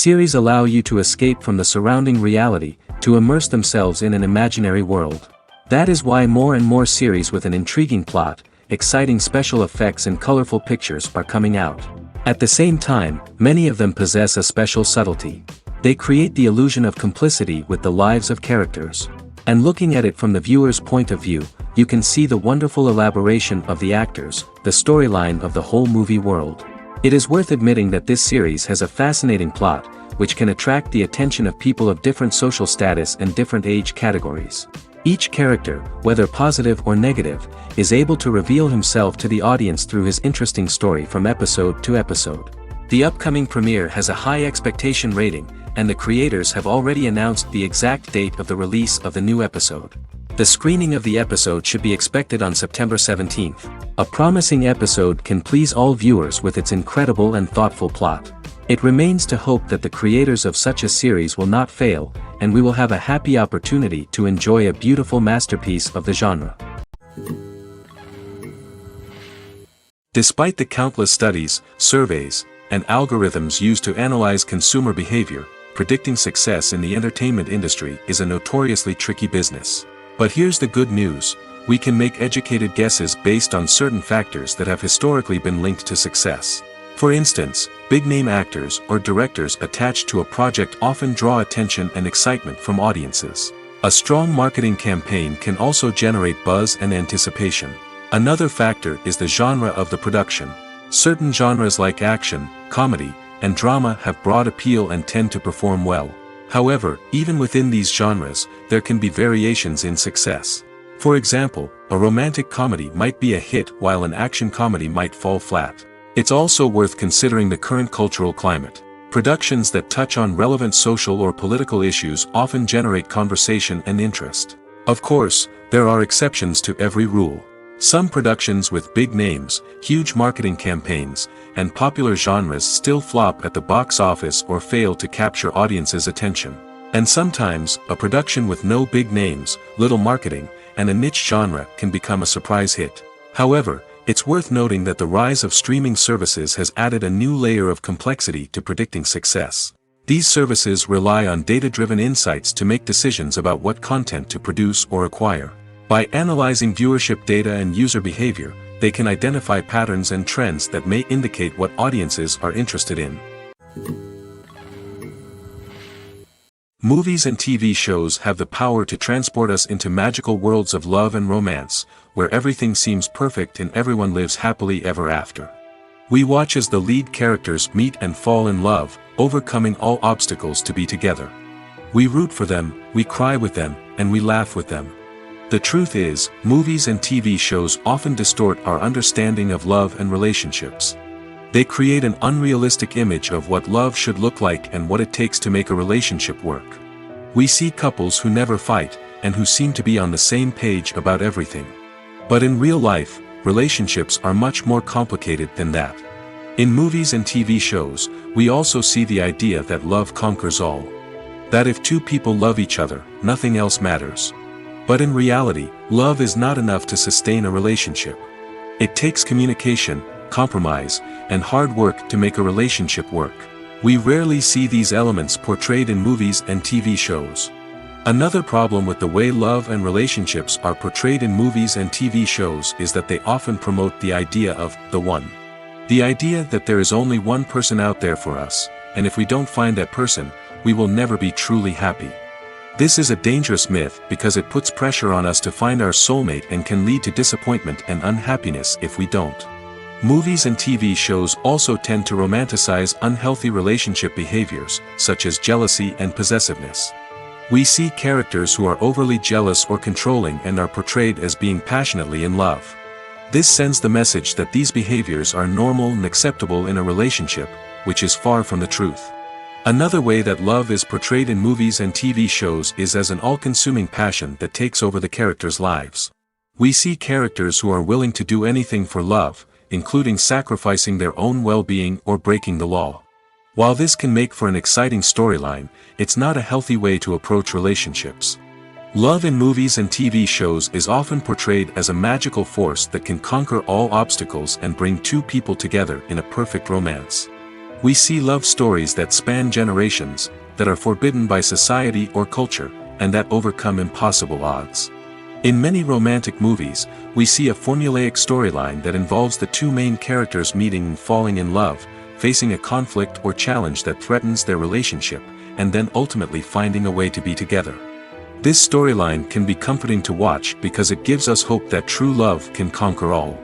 Series allow you to escape from the surrounding reality, to immerse themselves in an imaginary world. That is why more and more series with an intriguing plot, exciting special effects and colorful pictures are coming out. At the same time, many of them possess a special subtlety. They create the illusion of complicity with the lives of characters. And looking at it from the viewer's point of view, you can see the wonderful elaboration of the actors, the storyline of the whole movie world. It is worth admitting that this series has a fascinating plot, which can attract the attention of people of different social status and different age categories. Each character, whether positive or negative, is able to reveal himself to the audience through his interesting story from episode to episode. The upcoming premiere has a high expectation rating, and the creators have already announced the exact date of the release of the new episode. The screening of the episode should be expected on September 17th. A promising episode can please all viewers with its incredible and thoughtful plot. It remains to hope that the creators of such a series will not fail, and we will have a happy opportunity to enjoy a beautiful masterpiece of the genre. Despite the countless studies, surveys, and algorithms used to analyze consumer behavior, predicting success in the entertainment industry is a notoriously tricky business. But here's the good news: we can make educated guesses based on certain factors that have historically been linked to success. For instance, big-name actors or directors attached to a project often draw attention and excitement from audiences. A strong marketing campaign can also generate buzz and anticipation. Another factor is the genre of the production. Certain genres like action, comedy, and drama have broad appeal and tend to perform well. However, even within these genres, there can be variations in success. For example, a romantic comedy might be a hit while an action comedy might fall flat. It's also worth considering the current cultural climate. Productions that touch on relevant social or political issues often generate conversation and interest. Of course, there are exceptions to every rule. Some productions with big names, huge marketing campaigns, and popular genres still flop at the box office or fail to capture audiences' attention. And sometimes, a production with no big names, little marketing, and a niche genre can become a surprise hit. However, it's worth noting that the rise of streaming services has added a new layer of complexity to predicting success. These services rely on data-driven insights to make decisions about what content to produce or acquire. By analyzing viewership data and user behavior, they can identify patterns and trends that may indicate what audiences are interested in. Movies and TV shows have the power to transport us into magical worlds of love and romance, where everything seems perfect and everyone lives happily ever after. We watch as the lead characters meet and fall in love, overcoming all obstacles to be together. We root for them, we cry with them, and we laugh with them. The truth is, movies and TV shows often distort our understanding of love and relationships. They create an unrealistic image of what love should look like and what it takes to make a relationship work. We see couples who never fight, and who seem to be on the same page about everything. But in real life, relationships are much more complicated than that. In movies and TV shows, we also see the idea that love conquers all. That if two people love each other, nothing else matters. But in reality, love is not enough to sustain a relationship. It takes communication, compromise, and hard work to make a relationship work. We rarely see these elements portrayed in movies and TV shows. Another problem with the way love and relationships are portrayed in movies and TV shows is that they often promote the idea of the one. The idea that there is only one person out there for us, and if we don't find that person, we will never be truly happy. This is a dangerous myth because it puts pressure on us to find our soulmate and can lead to disappointment and unhappiness if we don't. Movies and TV shows also tend to romanticize unhealthy relationship behaviors, such as jealousy and possessiveness. We see characters who are overly jealous or controlling and are portrayed as being passionately in love. This sends the message that these behaviors are normal and acceptable in a relationship, which is far from the truth. Another way that love is portrayed in movies and TV shows is as an all-consuming passion that takes over the characters' lives. We see characters who are willing to do anything for love, including sacrificing their own well-being or breaking the law. While this can make for an exciting storyline, it's not a healthy way to approach relationships. Love in movies and TV shows is often portrayed as a magical force that can conquer all obstacles and bring two people together in a perfect romance. We see love stories that span generations, that are forbidden by society or culture, and that overcome impossible odds. In many romantic movies, we see a formulaic storyline that involves the two main characters meeting and falling in love, facing a conflict or challenge that threatens their relationship, and then ultimately finding a way to be together. This storyline can be comforting to watch because it gives us hope that true love can conquer all.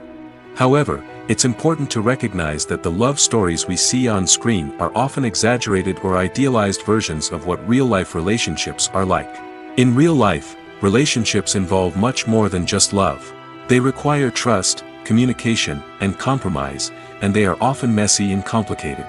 However, it's important to recognize that the love stories we see on screen are often exaggerated or idealized versions of what real-life relationships are like. In real life, relationships involve much more than just love. They require trust, communication, and compromise, and they are often messy and complicated.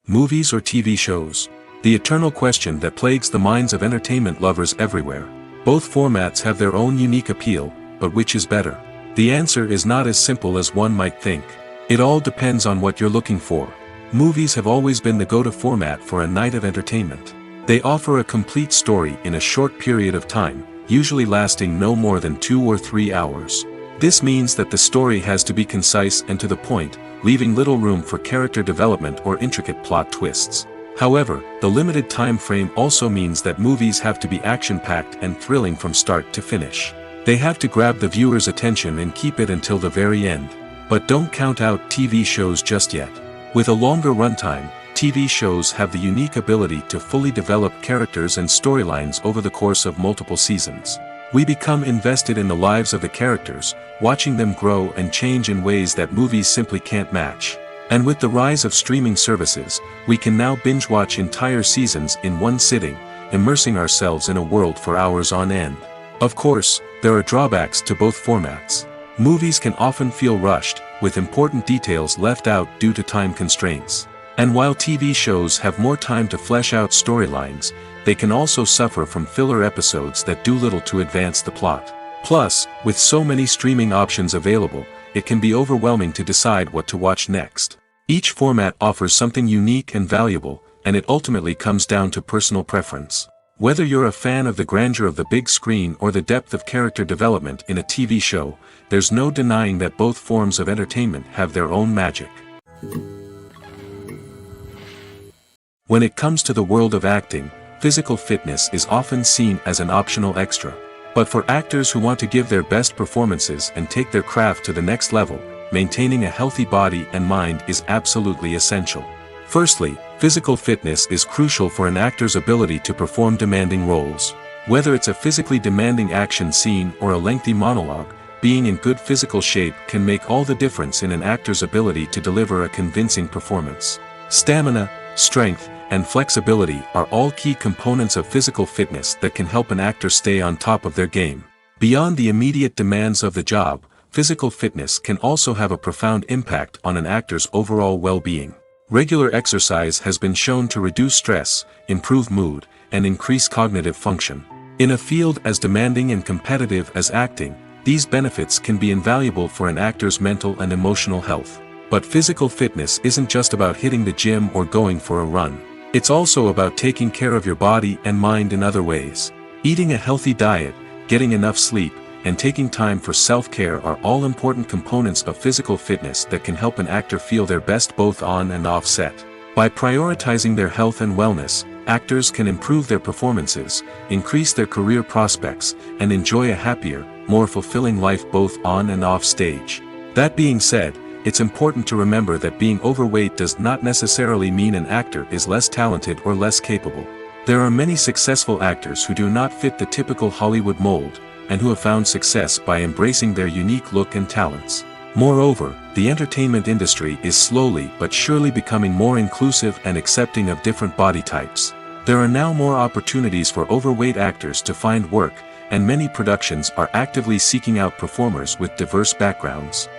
Movies or TV shows? The eternal question that plagues the minds of entertainment lovers everywhere. Both formats have their own unique appeal, but which is better? The answer is not as simple as one might think. It all depends on what you're looking for. Movies have always been the go-to format for a night of entertainment. They offer a complete story in a short period of time, usually lasting no more than 2 or 3 hours. This means that the story has to be concise and to the point, leaving little room for character development or intricate plot twists. However, the limited time frame also means that movies have to be action-packed and thrilling from start to finish. They have to grab the viewer's attention and keep it until the very end. But don't count out TV shows just yet. With a longer runtime, TV shows have the unique ability to fully develop characters and storylines over the course of multiple seasons. We become invested in the lives of the characters, watching them grow and change in ways that movies simply can't match. And with the rise of streaming services, we can now binge-watch entire seasons in one sitting, immersing ourselves in a world for hours on end. Of course, there are drawbacks to both formats. Movies can often feel rushed, with important details left out due to time constraints. And while TV shows have more time to flesh out storylines, they can also suffer from filler episodes that do little to advance the plot. Plus, with so many streaming options available, it can be overwhelming to decide what to watch next. Each format offers something unique and valuable, and it ultimately comes down to personal preference. Whether you're a fan of the grandeur of the big screen or the depth of character development in a TV show, there's no denying that both forms of entertainment have their own magic. When it comes to the world of acting, physical fitness is often seen as an optional extra. But for actors who want to give their best performances and take their craft to the next level, maintaining a healthy body and mind is absolutely essential. Firstly, physical fitness is crucial for an actor's ability to perform demanding roles. Whether it's a physically demanding action scene or a lengthy monologue, being in good physical shape can make all the difference in an actor's ability to deliver a convincing performance. Stamina, strength, and flexibility are all key components of physical fitness that can help an actor stay on top of their game. Beyond the immediate demands of the job, physical fitness can also have a profound impact on an actor's overall well-being. Regular exercise has been shown to reduce stress, improve mood, and increase cognitive function. In a field as demanding and competitive as acting, these benefits can be invaluable for an actor's mental and emotional health. But physical fitness isn't just about hitting the gym or going for a run. It's also about taking care of your body and mind in other ways. Eating a healthy diet, getting enough sleep, and taking time for self-care are all important components of physical fitness that can help an actor feel their best both on and off set. By prioritizing their health and wellness, actors can improve their performances, increase their career prospects, and enjoy a happier, more fulfilling life both on and off stage. That being said, it's important to remember that being overweight does not necessarily mean an actor is less talented or less capable. There are many successful actors who do not fit the typical Hollywood mold, and who have found success by embracing their unique look and talents. Moreover, the entertainment industry is slowly but surely becoming more inclusive and accepting of different body types. There are now more opportunities for overweight actors to find work, and many productions are actively seeking out performers with diverse backgrounds.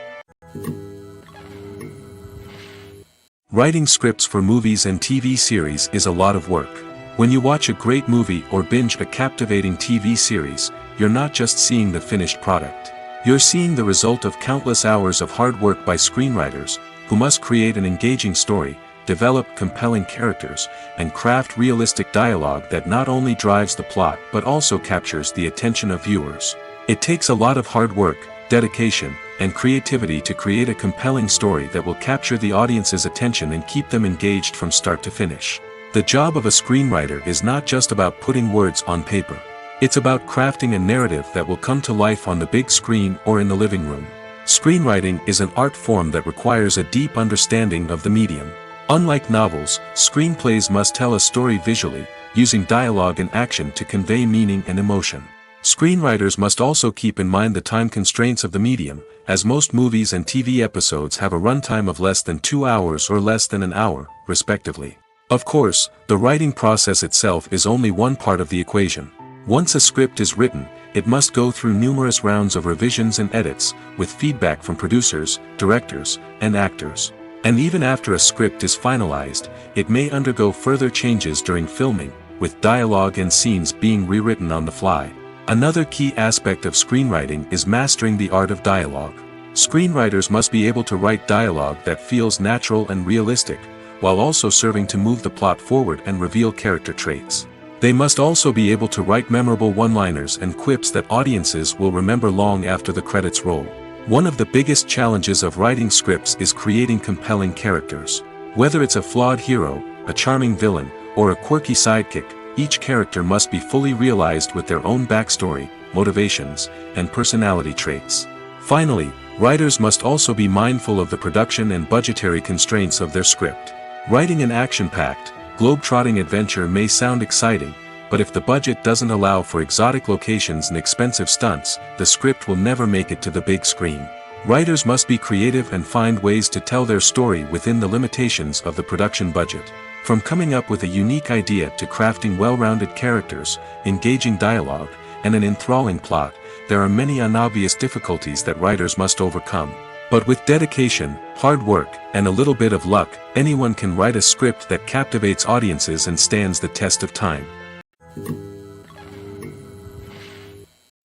Writing scripts for movies and TV series is a lot of work. When you watch a great movie or binge a captivating TV series, you're not just seeing the finished product. You're seeing the result of countless hours of hard work by screenwriters, who must create an engaging story, develop compelling characters, and craft realistic dialogue that not only drives the plot but also captures the attention of viewers. It takes a lot of hard work, dedication, and creativity to create a compelling story that will capture the audience's attention and keep them engaged from start to finish. The job of a screenwriter is not just about putting words on paper. It's about crafting a narrative that will come to life on the big screen or in the living room. Screenwriting is an art form that requires a deep understanding of the medium. Unlike novels, screenplays must tell a story visually, using dialogue and action to convey meaning and emotion. Screenwriters must also keep in mind the time constraints of the medium, as most movies and TV episodes have a runtime of less than 2 hours or less than an hour, respectively. Of course, the writing process itself is only one part of the equation. Once a script is written, it must go through numerous rounds of revisions and edits, with feedback from producers, directors, and actors. And even after a script is finalized, it may undergo further changes during filming, with dialogue and scenes being rewritten on the fly. Another key aspect of screenwriting is mastering the art of dialogue. Screenwriters must be able to write dialogue that feels natural and realistic, while also serving to move the plot forward and reveal character traits. They must also be able to write memorable one-liners and quips that audiences will remember long after the credits roll. One of the biggest challenges of writing scripts is creating compelling characters. Whether it's a flawed hero, a charming villain, or a quirky sidekick, each character must be fully realized with their own backstory, motivations, and personality traits. Finally, writers must also be mindful of the production and budgetary constraints of their script. Writing an action-packed, globe-trotting adventure may sound exciting, but if the budget doesn't allow for exotic locations and expensive stunts, the script will never make it to the big screen. Writers must be creative and find ways to tell their story within the limitations of the production budget. From coming up with a unique idea to crafting well-rounded characters, engaging dialogue, and an enthralling plot, there are many unobvious difficulties that writers must overcome. But with dedication, hard work, and a little bit of luck, anyone can write a script that captivates audiences and stands the test of time.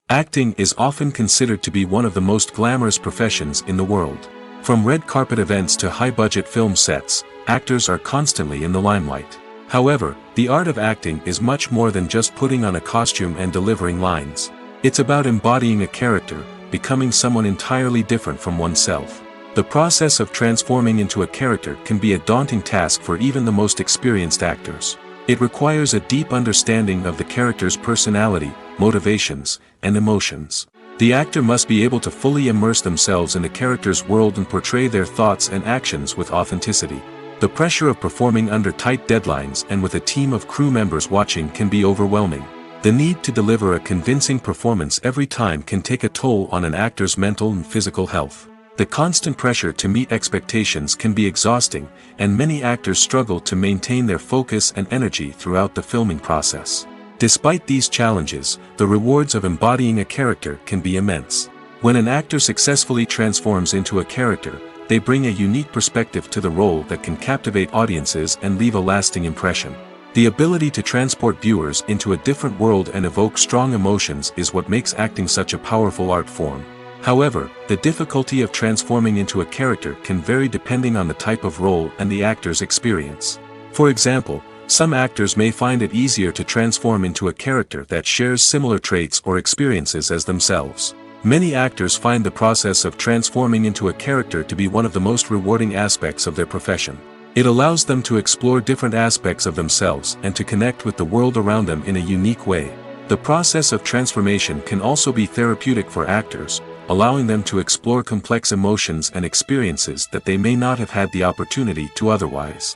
Acting is often considered to be one of the most glamorous professions in the world. From red carpet events to high-budget film sets, actors are constantly in the limelight. However, the art of acting is much more than just putting on a costume and delivering lines. It's about embodying a character, becoming someone entirely different from oneself. The process of transforming into a character can be a daunting task for even the most experienced actors. It requires a deep understanding of the character's personality, motivations, and emotions. The actor must be able to fully immerse themselves in the character's world and portray their thoughts and actions with authenticity. The pressure of performing under tight deadlines and with a team of crew members watching can be overwhelming. The need to deliver a convincing performance every time can take a toll on an actor's mental and physical health. The constant pressure to meet expectations can be exhausting, and many actors struggle to maintain their focus and energy throughout the filming process. Despite these challenges, the rewards of embodying a character can be immense. When an actor successfully transforms into a character, they bring a unique perspective to the role that can captivate audiences and leave a lasting impression. The ability to transport viewers into a different world and evoke strong emotions is what makes acting such a powerful art form. However, the difficulty of transforming into a character can vary depending on the type of role and the actor's experience. For example, some actors may find it easier to transform into a character that shares similar traits or experiences as themselves. Many actors find the process of transforming into a character to be one of the most rewarding aspects of their profession. It allows them to explore different aspects of themselves and to connect with the world around them in a unique way. The process of transformation can also be therapeutic for actors, allowing them to explore complex emotions and experiences that they may not have had the opportunity to otherwise.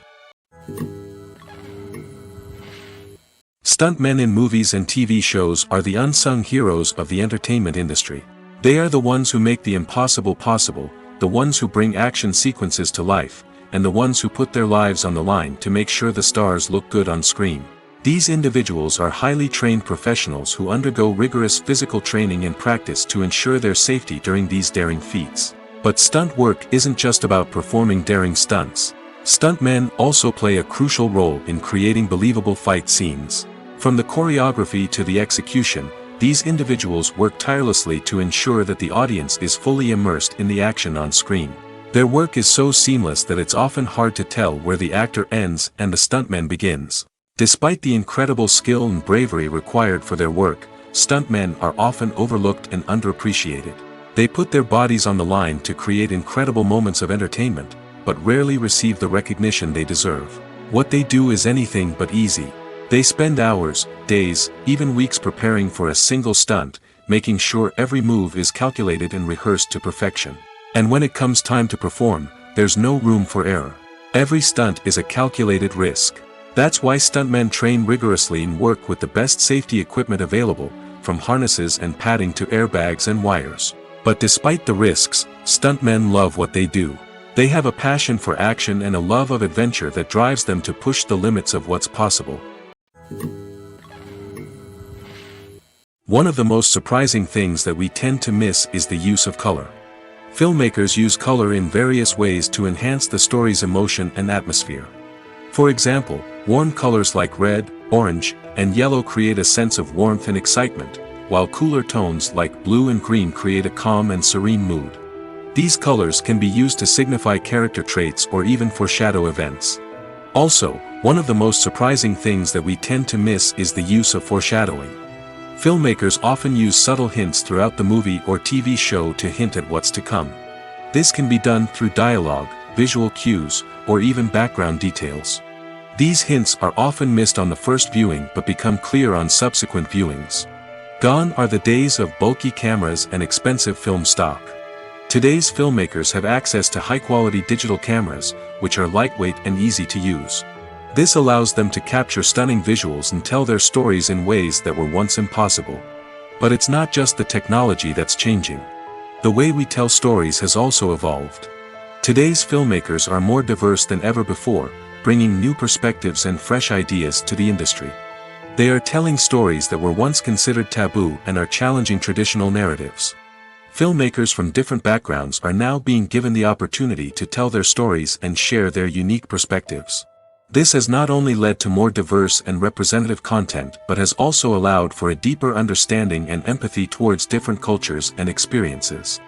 Stuntmen in movies and TV shows are the unsung heroes of the entertainment industry. They are the ones who make the impossible possible, the ones who bring action sequences to life, and the ones who put their lives on the line to make sure the stars look good on screen. These individuals are highly trained professionals who undergo rigorous physical training and practice to ensure their safety during these daring feats. But stunt work isn't just about performing daring stunts. Stuntmen also play a crucial role in creating believable fight scenes. From the choreography to the execution, these individuals work tirelessly to ensure that the audience is fully immersed in the action on screen. Their work is so seamless that it's often hard to tell where the actor ends and the stuntman begins. Despite the incredible skill and bravery required for their work, stuntmen are often overlooked and underappreciated. They put their bodies on the line to create incredible moments of entertainment, but rarely receive the recognition they deserve. What they do is anything but easy. They spend hours, days, even weeks preparing for a single stunt, making sure every move is calculated and rehearsed to perfection. And when it comes time to perform, there's no room for error. Every stunt is a calculated risk. That's why stuntmen train rigorously and work with the best safety equipment available, from harnesses and padding to airbags and wires. But despite the risks, stuntmen love what they do. They have a passion for action and a love of adventure that drives them to push the limits of what's possible. One of the most surprising things that we tend to miss is the use of color. Filmmakers use color in various ways to enhance the story's emotion and atmosphere. For example, warm colors like red, orange, and yellow create a sense of warmth and excitement, while cooler tones like blue and green create a calm and serene mood. These colors can be used to signify character traits or even foreshadow events. Also, one of the most surprising things that we tend to miss is the use of foreshadowing. Filmmakers often use subtle hints throughout the movie or TV show to hint at what's to come. This can be done through dialogue, visual cues, or even background details. These hints are often missed on the first viewing but become clear on subsequent viewings. Gone are the days of bulky cameras and expensive film stock. Today's filmmakers have access to high-quality digital cameras, which are lightweight and easy to use. This allows them to capture stunning visuals and tell their stories in ways that were once impossible. But it's not just the technology that's changing. The way we tell stories has also evolved. Today's filmmakers are more diverse than ever before, bringing new perspectives and fresh ideas to the industry. They are telling stories that were once considered taboo and are challenging traditional narratives. Filmmakers from different backgrounds are now being given the opportunity to tell their stories and share their unique perspectives. This has not only led to more diverse and representative content but has also allowed for a deeper understanding and empathy towards different cultures and experiences.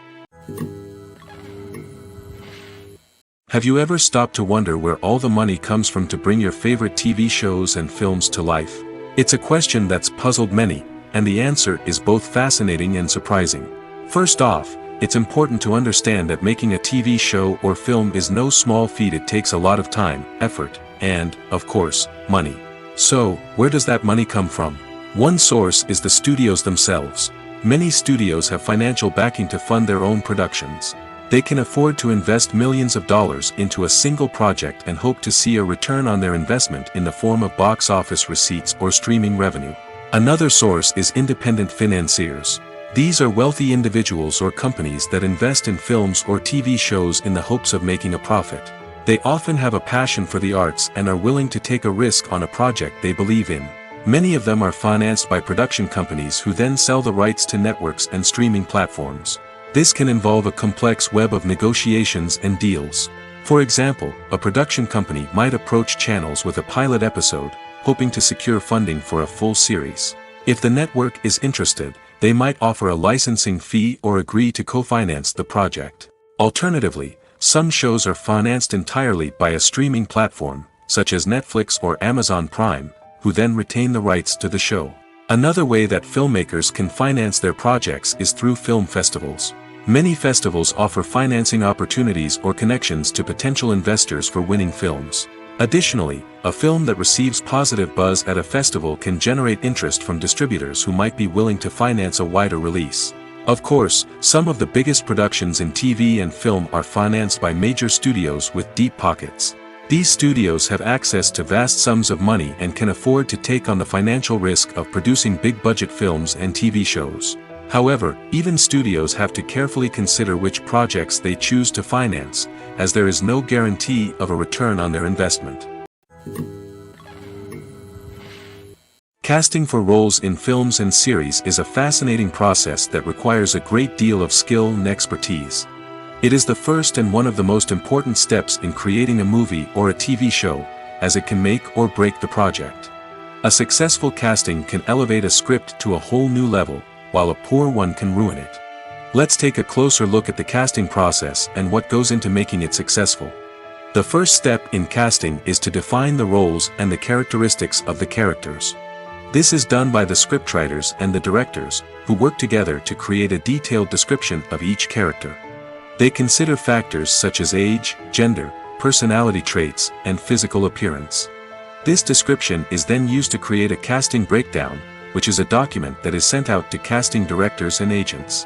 Have you ever stopped to wonder where all the money comes from to bring your favorite TV shows and films to life? It's a question that's puzzled many, and the answer is both fascinating and surprising. First off, it's important to understand that making a TV show or film is no small feat. It takes a lot of time, effort, and, of course, money. So, where does that money come from? One source is the studios themselves. Many studios have financial backing to fund their own productions. They can afford to invest millions of dollars into a single project and hope to see a return on their investment in the form of box office receipts or streaming revenue. Another source is independent financiers. These are wealthy individuals or companies that invest in films or TV shows in the hopes of making a profit. They often have a passion for the arts and are willing to take a risk on a project they believe in. Many of them are financed by production companies who then sell the rights to networks and streaming platforms. This can involve a complex web of negotiations and deals. For example, a production company might approach channels with a pilot episode, hoping to secure funding for a full series. If the network is interested, they might offer a licensing fee or agree to co-finance the project. Alternatively, some shows are financed entirely by a streaming platform, such as Netflix or Amazon Prime, who then retain the rights to the show. Another way that filmmakers can finance their projects is through film festivals. Many festivals offer financing opportunities or connections to potential investors for winning films. Additionally, a film that receives positive buzz at a festival can generate interest from distributors who might be willing to finance a wider release. Of course, some of the biggest productions in TV and film are financed by major studios with deep pockets. These studios have access to vast sums of money and can afford to take on the financial risk of producing big-budget films and TV shows. However, even studios have to carefully consider which projects they choose to finance, as there is no guarantee of a return on their investment. Casting for roles in films and series is a fascinating process that requires a great deal of skill and expertise. It is the first and one of the most important steps in creating a movie or a TV show, as it can make or break the project. A successful casting can elevate a script to a whole new level, while a poor one can ruin it. Let's take a closer look at the casting process and what goes into making it successful. The first step in casting is to define the roles and the characteristics of the characters. This is done by the scriptwriters and the directors, who work together to create a detailed description of each character. They consider factors such as age, gender, personality traits, and physical appearance. This description is then used to create a casting breakdown, which is a document that is sent out to casting directors and agents.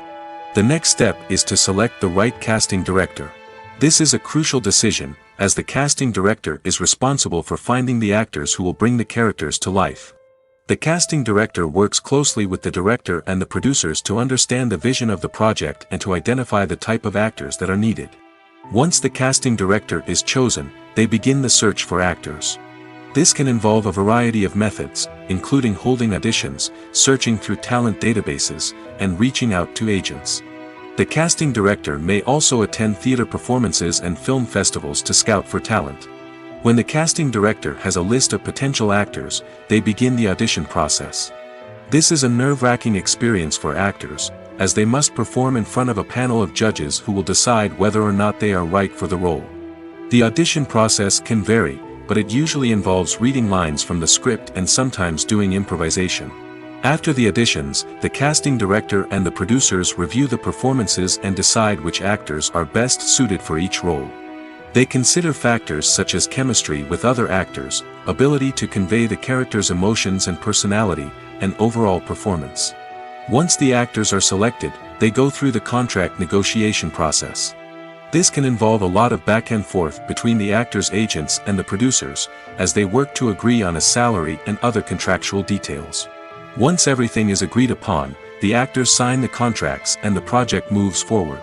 The next step is to select the right casting director. This is a crucial decision, as the casting director is responsible for finding the actors who will bring the characters to life. The casting director works closely with the director and the producers to understand the vision of the project and to identify the type of actors that are needed. Once the casting director is chosen, they begin the search for actors. This can involve a variety of methods, including holding auditions, searching through talent databases, and reaching out to agents. The casting director may also attend theater performances and film festivals to scout for talent. When the casting director has a list of potential actors, they begin the audition process. This is a nerve-wracking experience for actors, as they must perform in front of a panel of judges who will decide whether or not they are right for the role. The audition process can vary, but it usually involves reading lines from the script and sometimes doing improvisation. After the auditions, the casting director and the producers review the performances and decide which actors are best suited for each role. They consider factors such as chemistry with other actors, ability to convey the character's emotions and personality, and overall performance. Once the actors are selected, they go through the contract negotiation process. This can involve a lot of back and forth between the actors' agents and the producers, as they work to agree on a salary and other contractual details. Once everything is agreed upon, the actors sign the contracts and the project moves forward.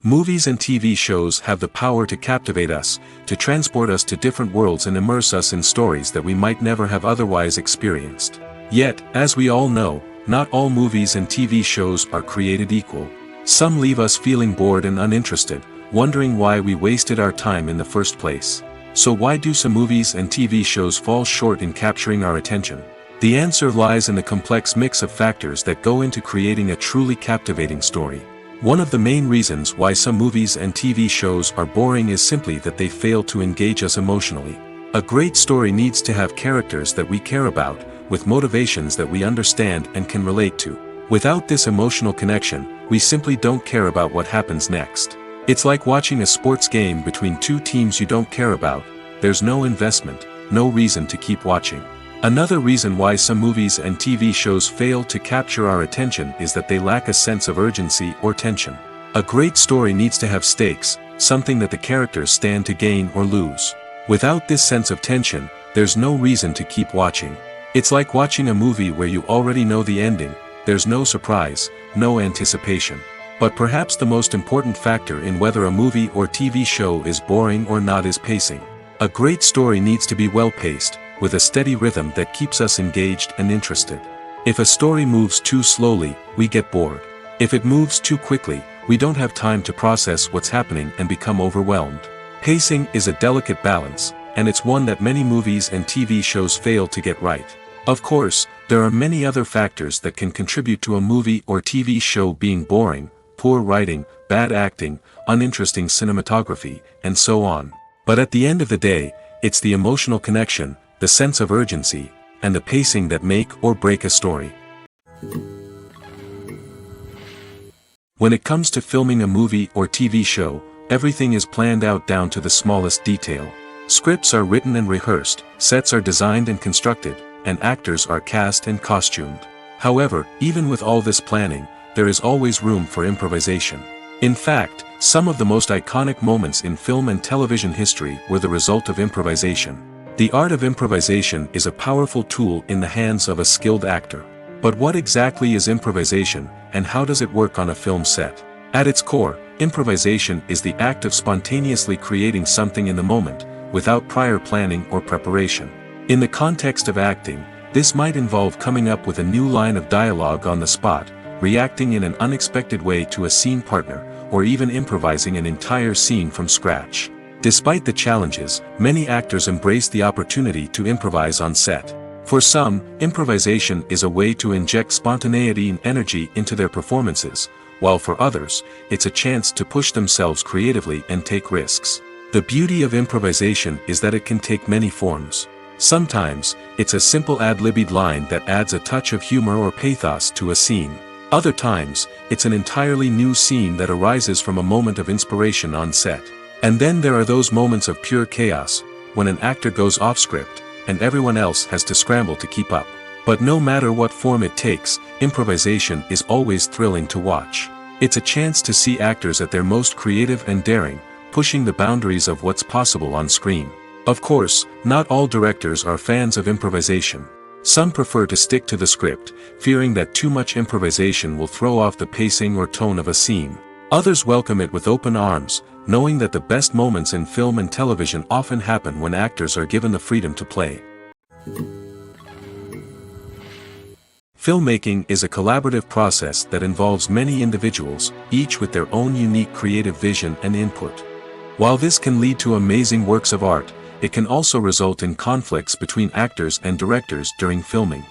Movies and TV shows have the power to captivate us, to transport us to different worlds and immerse us in stories that we might never have otherwise experienced. Yet, as we all know, not all movies and TV shows are created equal. Some leave us feeling bored and uninterested, wondering why we wasted our time in the first place. So why do some movies and TV shows fall short in capturing our attention? The answer lies in the complex mix of factors that go into creating a truly captivating story. One of the main reasons why some movies and TV shows are boring is simply that they fail to engage us emotionally. A great story needs to have characters that we care about, with motivations that we understand and can relate to. Without this emotional connection, we simply don't care about what happens next. It's like watching a sports game between two teams you don't care about. There's no investment, no reason to keep watching. Another reason why some movies and TV shows fail to capture our attention is that they lack a sense of urgency or tension. A great story needs to have stakes, something that the characters stand to gain or lose. Without this sense of tension, there's no reason to keep watching. It's like watching a movie where you already know the ending. There's no surprise, no anticipation. But perhaps the most important factor in whether a movie or TV show is boring or not is pacing. A great story needs to be well-paced, with a steady rhythm that keeps us engaged and interested. If a story moves too slowly, we get bored. If it moves too quickly, we don't have time to process what's happening and become overwhelmed. Pacing is a delicate balance, and it's one that many movies and TV shows fail to get right. Of course, there are many other factors that can contribute to a movie or TV show being boring: poor writing, bad acting, uninteresting cinematography, and so on. But at the end of the day, it's the emotional connection, the sense of urgency, and the pacing that make or break a story. When it comes to filming a movie or TV show, everything is planned out down to the smallest detail. Scripts are written and rehearsed, sets are designed and constructed, and actors are cast and costumed. However, even with all this planning, there is always room for improvisation. In fact, some of the most iconic moments in film and television history were the result of improvisation. The art of improvisation is a powerful tool in the hands of a skilled actor. But what exactly is improvisation, and how does it work on a film set? At its core, improvisation is the act of spontaneously creating something in the moment, without prior planning or preparation. In the context of acting, this might involve coming up with a new line of dialogue on the spot, reacting in an unexpected way to a scene partner, or even improvising an entire scene from scratch. Despite the challenges, many actors embrace the opportunity to improvise on set. For some, improvisation is a way to inject spontaneity and energy into their performances, while for others, it's a chance to push themselves creatively and take risks. The beauty of improvisation is that it can take many forms. Sometimes, it's a simple ad-libbed line that adds a touch of humor or pathos to a scene. Other times, it's an entirely new scene that arises from a moment of inspiration on set. And then there are those moments of pure chaos, when an actor goes off script, and everyone else has to scramble to keep up. But no matter what form it takes, improvisation is always thrilling to watch. It's a chance to see actors at their most creative and daring, pushing the boundaries of what's possible on screen. Of course, not all directors are fans of improvisation. Some prefer to stick to the script, fearing that too much improvisation will throw off the pacing or tone of a scene. Others welcome it with open arms, knowing that the best moments in film and television often happen when actors are given the freedom to play. Filmmaking is a collaborative process that involves many individuals, each with their own unique creative vision and input. While this can lead to amazing works of art, it can also result in conflicts between actors and directors during filming.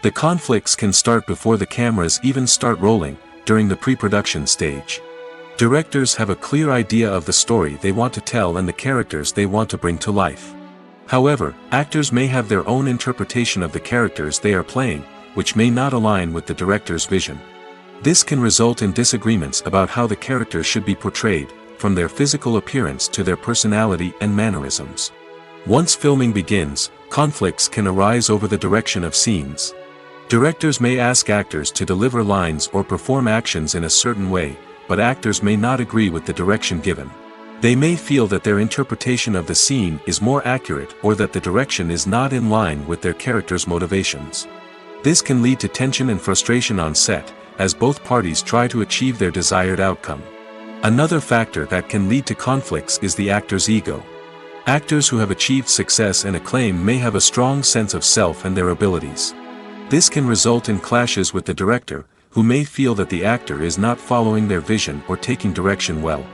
The conflicts can start before the cameras even start rolling, during the pre-production stage. Directors have a clear idea of the story they want to tell and the characters they want to bring to life. However, actors may have their own interpretation of the characters they are playing, which may not align with the director's vision. This can result in disagreements about how the characters should be portrayed, from their physical appearance to their personality and mannerisms. Once filming begins, conflicts can arise over the direction of scenes. Directors may ask actors to deliver lines or perform actions in a certain way, but actors may not agree with the direction given. They may feel that their interpretation of the scene is more accurate or that the direction is not in line with their character's motivations. This can lead to tension and frustration on set, as both parties try to achieve their desired outcome. Another factor that can lead to conflicts is the actor's ego. Actors who have achieved success and acclaim may have a strong sense of self and their abilities. This can result in clashes with the director, who may feel that the actor is not following their vision or taking direction well.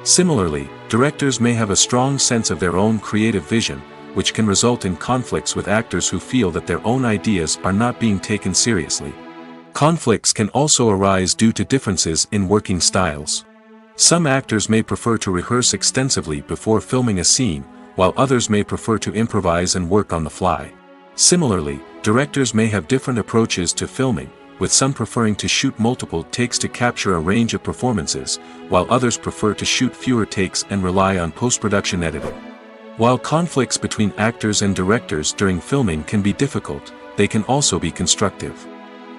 Similarly, directors may have a strong sense of their own creative vision, which can result in conflicts with actors who feel that their own ideas are not being taken seriously. Conflicts can also arise due to differences in working styles. Some actors may prefer to rehearse extensively before filming a scene, while others may prefer to improvise and work on the fly. Similarly, directors may have different approaches to filming, with some preferring to shoot multiple takes to capture a range of performances, while others prefer to shoot fewer takes and rely on post-production editing. While conflicts between actors and directors during filming can be difficult, they can also be constructive.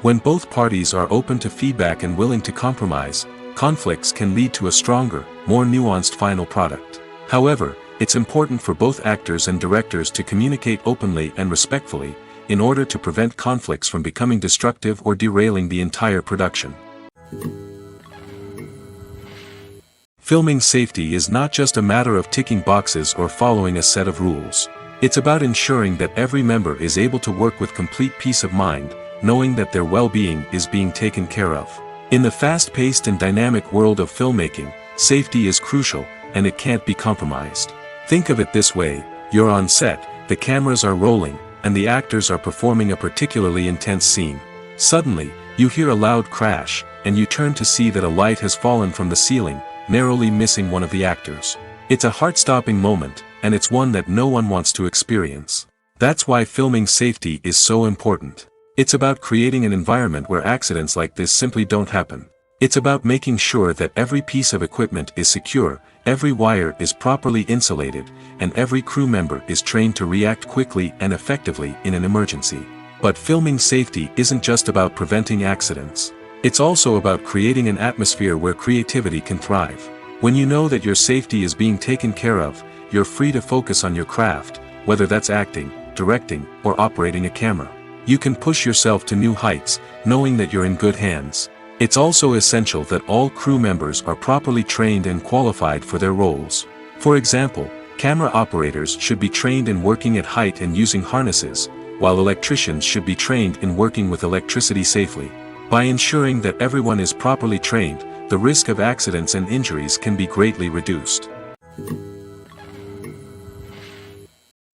When both parties are open to feedback and willing to compromise, conflicts can lead to a stronger, more nuanced final product. However, it's important for both actors and directors to communicate openly and respectfully, in order to prevent conflicts from becoming destructive or derailing the entire production. Filming safety is not just a matter of ticking boxes or following a set of rules. It's about ensuring that every member is able to work with complete peace of mind, knowing that their well-being is being taken care of. In the fast-paced and dynamic world of filmmaking, safety is crucial, and it can't be compromised. Think of it this way: you're on set, the cameras are rolling, and the actors are performing a particularly intense scene. Suddenly, you hear a loud crash, and you turn to see that a light has fallen from the ceiling, narrowly missing one of the actors. It's a heart-stopping moment, and it's one that no one wants to experience. That's why filming safety is so important. It's about creating an environment where accidents like this simply don't happen. It's about making sure that every piece of equipment is secure, every wire is properly insulated, and every crew member is trained to react quickly and effectively in an emergency. But filming safety isn't just about preventing accidents. It's also about creating an atmosphere where creativity can thrive. When you know that your safety is being taken care of, you're free to focus on your craft, whether that's acting, directing, or operating a camera. You can push yourself to new heights, knowing that you're in good hands. It's also essential that all crew members are properly trained and qualified for their roles. For example, camera operators should be trained in working at height and using harnesses, while electricians should be trained in working with electricity safely. By ensuring that everyone is properly trained, the risk of accidents and injuries can be greatly reduced.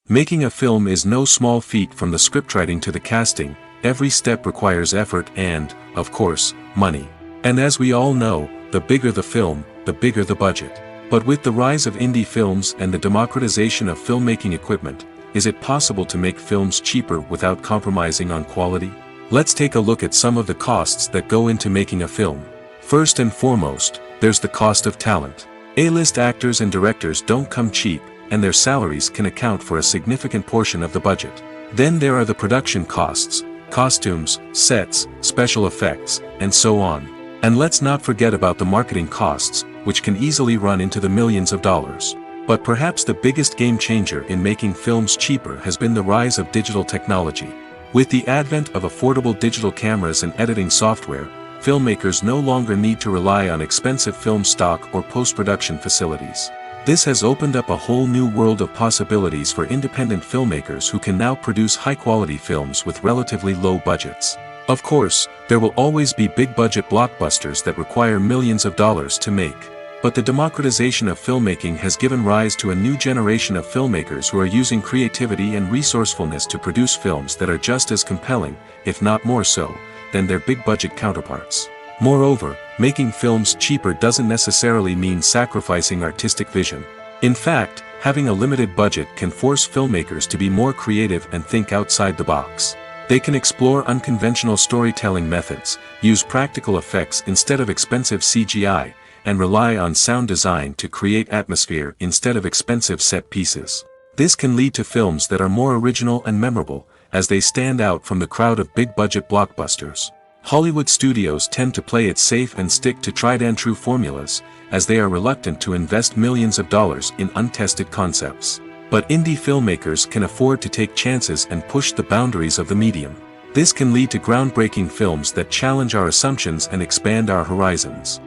Making a film is no small feat. From the scriptwriting to the casting, every step requires effort and, of course, money. And as we all know, the bigger the film, the bigger the budget. But with the rise of indie films and the democratization of filmmaking equipment, is it possible to make films cheaper without compromising on quality? Let's take a look at some of the costs that go into making a film. First and foremost, there's the cost of talent. A-list actors and directors don't come cheap, and their salaries can account for a significant portion of the budget. Then there are the production costs, costumes, sets, special effects, and so on. And let's not forget about the marketing costs, which can easily run into the millions of dollars. But perhaps the biggest game changer in making films cheaper has been the rise of digital technology. With the advent of affordable digital cameras and editing software, filmmakers no longer need to rely on expensive film stock or post-production facilities. This has opened up a whole new world of possibilities for independent filmmakers who can now produce high-quality films with relatively low budgets. Of course, there will always be big-budget blockbusters that require millions of dollars to make. But the democratization of filmmaking has given rise to a new generation of filmmakers who are using creativity and resourcefulness to produce films that are just as compelling, if not more so, than their big-budget counterparts. Moreover, making films cheaper doesn't necessarily mean sacrificing artistic vision. In fact, having a limited budget can force filmmakers to be more creative and think outside the box. They can explore unconventional storytelling methods, use practical effects instead of expensive CGI, and rely on sound design to create atmosphere instead of expensive set pieces. This can lead to films that are more original and memorable, as they stand out from the crowd of big-budget blockbusters. Hollywood studios tend to play it safe and stick to tried-and-true formulas, as they are reluctant to invest millions of dollars in untested concepts. But indie filmmakers can afford to take chances and push the boundaries of the medium. This can lead to groundbreaking films that challenge our assumptions and expand our horizons.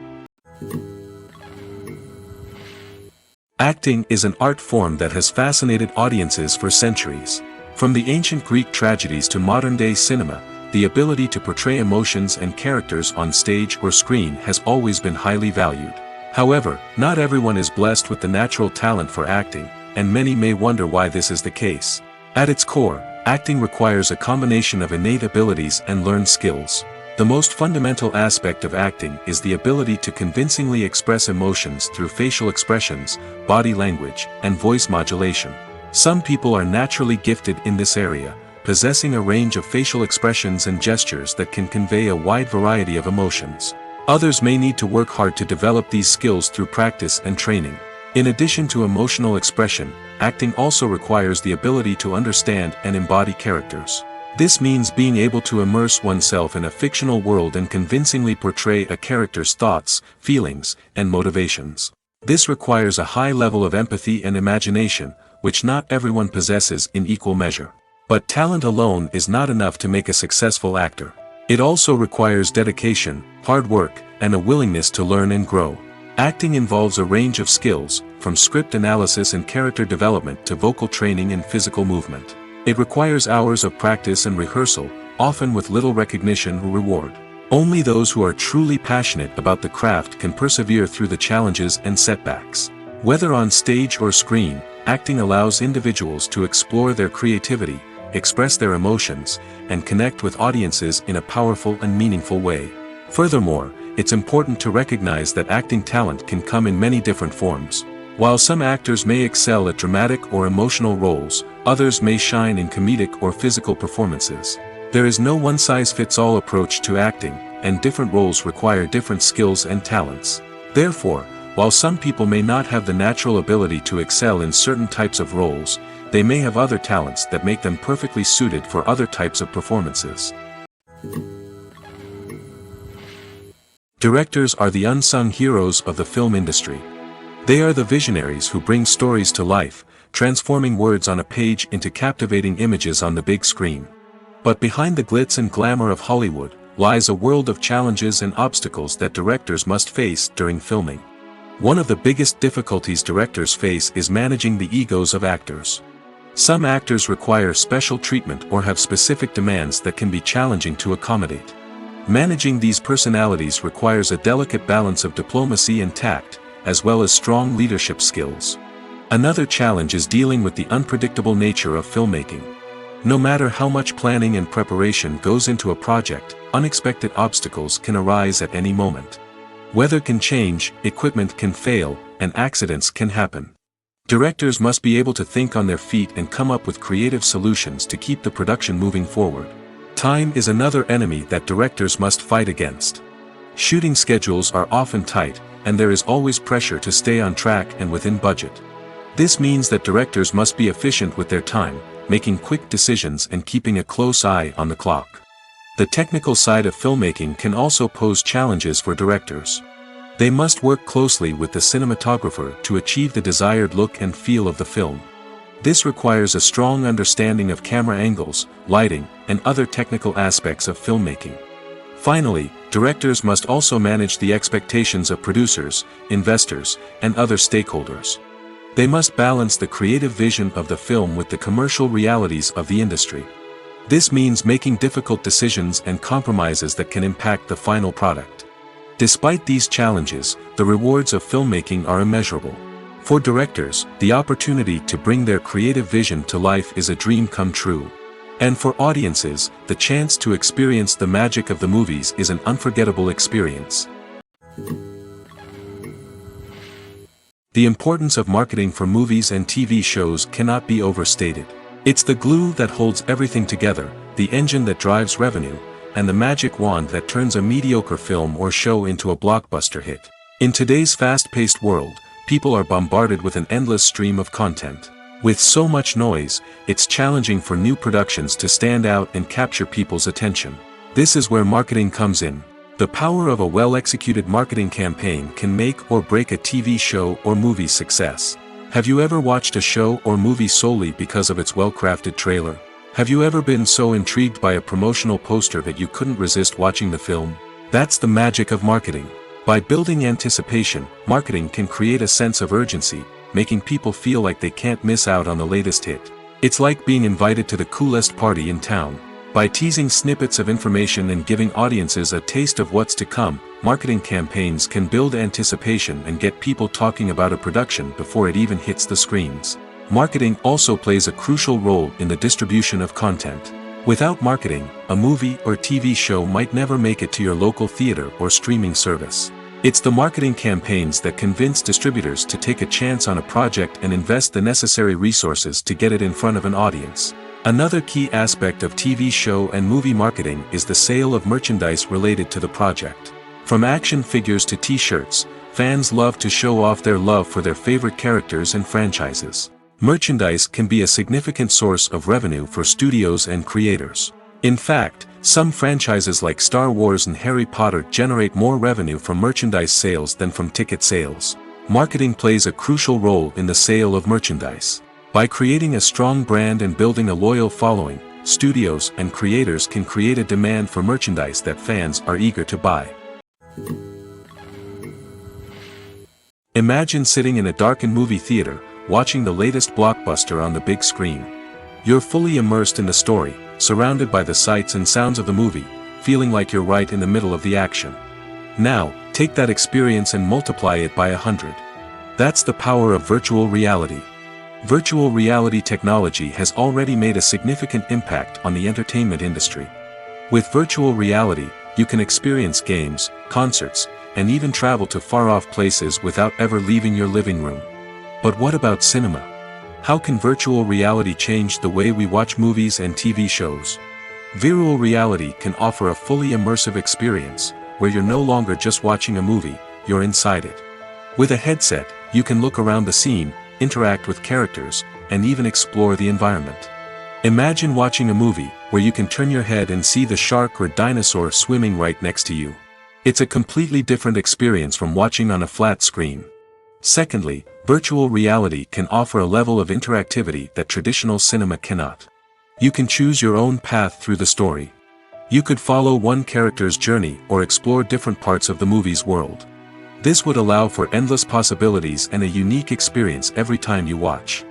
Acting is an art form that has fascinated audiences for centuries. From the ancient Greek tragedies to modern-day cinema, the ability to portray emotions and characters on stage or screen has always been highly valued. However, not everyone is blessed with the natural talent for acting, and many may wonder why this is the case. At its core, acting requires a combination of innate abilities and learned skills. The most fundamental aspect of acting is the ability to convincingly express emotions through facial expressions, body language, and voice modulation. Some people are naturally gifted in this area, possessing a range of facial expressions and gestures that can convey a wide variety of emotions. Others may need to work hard to develop these skills through practice and training. In addition to emotional expression, acting also requires the ability to understand and embody characters. This means being able to immerse oneself in a fictional world and convincingly portray a character's thoughts, feelings, and motivations. This requires a high level of empathy and imagination, which not everyone possesses in equal measure. But talent alone is not enough to make a successful actor. It also requires dedication, hard work, and a willingness to learn and grow. Acting involves a range of skills, from script analysis and character development to vocal training and physical movement. It requires hours of practice and rehearsal, often with little recognition or reward. Only those who are truly passionate about the craft can persevere through the challenges and setbacks. Whether on stage or screen, acting allows individuals to explore their creativity, express their emotions, and connect with audiences in a powerful and meaningful way. Furthermore, it's important to recognize that acting talent can come in many different forms. While some actors may excel at dramatic or emotional roles, others may shine in comedic or physical performances. There is no one-size-fits-all approach to acting, and different roles require different skills and talents. Therefore, while some people may not have the natural ability to excel in certain types of roles, they may have other talents that make them perfectly suited for other types of performances. Directors are the unsung heroes of the film industry. They are the visionaries who bring stories to life, transforming words on a page into captivating images on the big screen. But behind the glitz and glamour of Hollywood lies a world of challenges and obstacles that directors must face during filming. One of the biggest difficulties directors face is managing the egos of actors. Some actors require special treatment or have specific demands that can be challenging to accommodate. Managing these personalities requires a delicate balance of diplomacy and tact, as well as strong leadership skills. Another challenge is dealing with the unpredictable nature of filmmaking. No matter how much planning and preparation goes into a project, unexpected obstacles can arise at any moment. Weather can change, equipment can fail, and accidents can happen. Directors must be able to think on their feet and come up with creative solutions to keep the production moving forward. Time is another enemy that directors must fight against. Shooting schedules are often tight, and there is always pressure to stay on track and within budget. This means that directors must be efficient with their time, making quick decisions and keeping a close eye on the clock. The technical side of filmmaking can also pose challenges for directors. They must work closely with the cinematographer to achieve the desired look and feel of the film. This requires a strong understanding of camera angles, lighting, and other technical aspects of filmmaking. Finally, directors must also manage the expectations of producers, investors, and other stakeholders. They must balance the creative vision of the film with the commercial realities of the industry. This means making difficult decisions and compromises that can impact the final product. Despite these challenges, the rewards of filmmaking are immeasurable. For directors, the opportunity to bring their creative vision to life is a dream come true. And for audiences, the chance to experience the magic of the movies is an unforgettable experience. The importance of marketing for movies and TV shows cannot be overstated. It's the glue that holds everything together, the engine that drives revenue, and the magic wand that turns a mediocre film or show into a blockbuster hit. In today's fast-paced world, people are bombarded with an endless stream of content. With so much noise, it's challenging for new productions to stand out and capture people's attention. This is where marketing comes in. The power of a well-executed marketing campaign can make or break a TV show or movie's success. Have you ever watched a show or movie solely because of its well-crafted trailer? Have you ever been so intrigued by a promotional poster that you couldn't resist watching the film? That's the magic of marketing. By building anticipation, marketing can create a sense of urgency, making people feel like they can't miss out on the latest hit. It's like being invited to the coolest party in town. By teasing snippets of information and giving audiences a taste of what's to come, marketing campaigns can build anticipation and get people talking about a production before it even hits the screens. Marketing also plays a crucial role in the distribution of content. Without marketing, a movie or TV show might never make it to your local theater or streaming service. It's the marketing campaigns that convince distributors to take a chance on a project and invest the necessary resources to get it in front of an audience. Another key aspect of TV show and movie marketing is the sale of merchandise related to the project. From action figures to t-shirts, fans love to show off their love for their favorite characters and franchises. Merchandise can be a significant source of revenue for studios and creators. In fact, some franchises like Star Wars and Harry Potter generate more revenue from merchandise sales than from ticket sales. Marketing plays a crucial role in the sale of merchandise. By creating a strong brand and building a loyal following, studios and creators can create a demand for merchandise that fans are eager to buy. Imagine sitting in a darkened movie theater, watching the latest blockbuster on the big screen. You're fully immersed in the story, surrounded by the sights and sounds of the movie, feeling like you're right in the middle of the action. Now, take that experience and multiply it by 100. That's the power of virtual reality. Virtual reality technology has already made a significant impact on the entertainment industry. With virtual reality, you can experience games, concerts, and even travel to far-off places without ever leaving your living room. But what about cinema? How can virtual reality change the way we watch movies and TV shows? Virtual reality can offer a fully immersive experience, where you're no longer just watching a movie, you're inside it. With a headset, you can look around the scene, interact with characters, and even explore the environment. Imagine watching a movie, where you can turn your head and see the shark or dinosaur swimming right next to you. It's a completely different experience from watching on a flat screen. Secondly, virtual reality can offer a level of interactivity that traditional cinema cannot. You can choose your own path through the story. You could follow one character's journey or explore different parts of the movie's world. This would allow for endless possibilities and a unique experience every time you watch.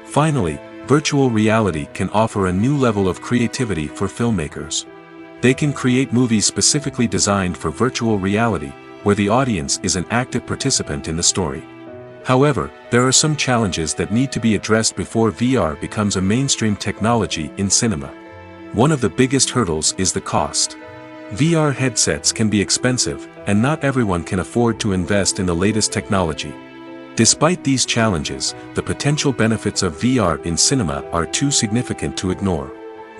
Finally, virtual reality can offer a new level of creativity for filmmakers. They can create movies specifically designed for virtual reality, where the audience is an active participant in the story. However, there are some challenges that need to be addressed before VR becomes a mainstream technology in cinema. One of the biggest hurdles is the cost. VR headsets can be expensive, and not everyone can afford to invest in the latest technology. Despite these challenges, the potential benefits of VR in cinema are too significant to ignore.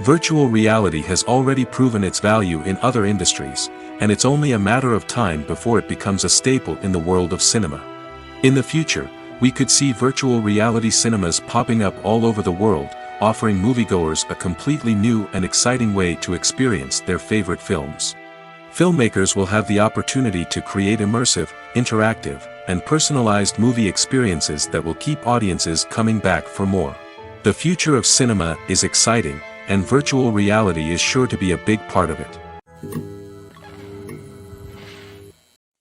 Virtual reality has already proven its value in other industries, and it's only a matter of time before it becomes a staple in the world of cinema. In the future, we could see virtual reality cinemas popping up all over the world, offering moviegoers a completely new and exciting way to experience their favorite films. Filmmakers will have the opportunity to create immersive, interactive, and personalized movie experiences that will keep audiences coming back for more. The future of cinema is exciting, and virtual reality is sure to be a big part of it.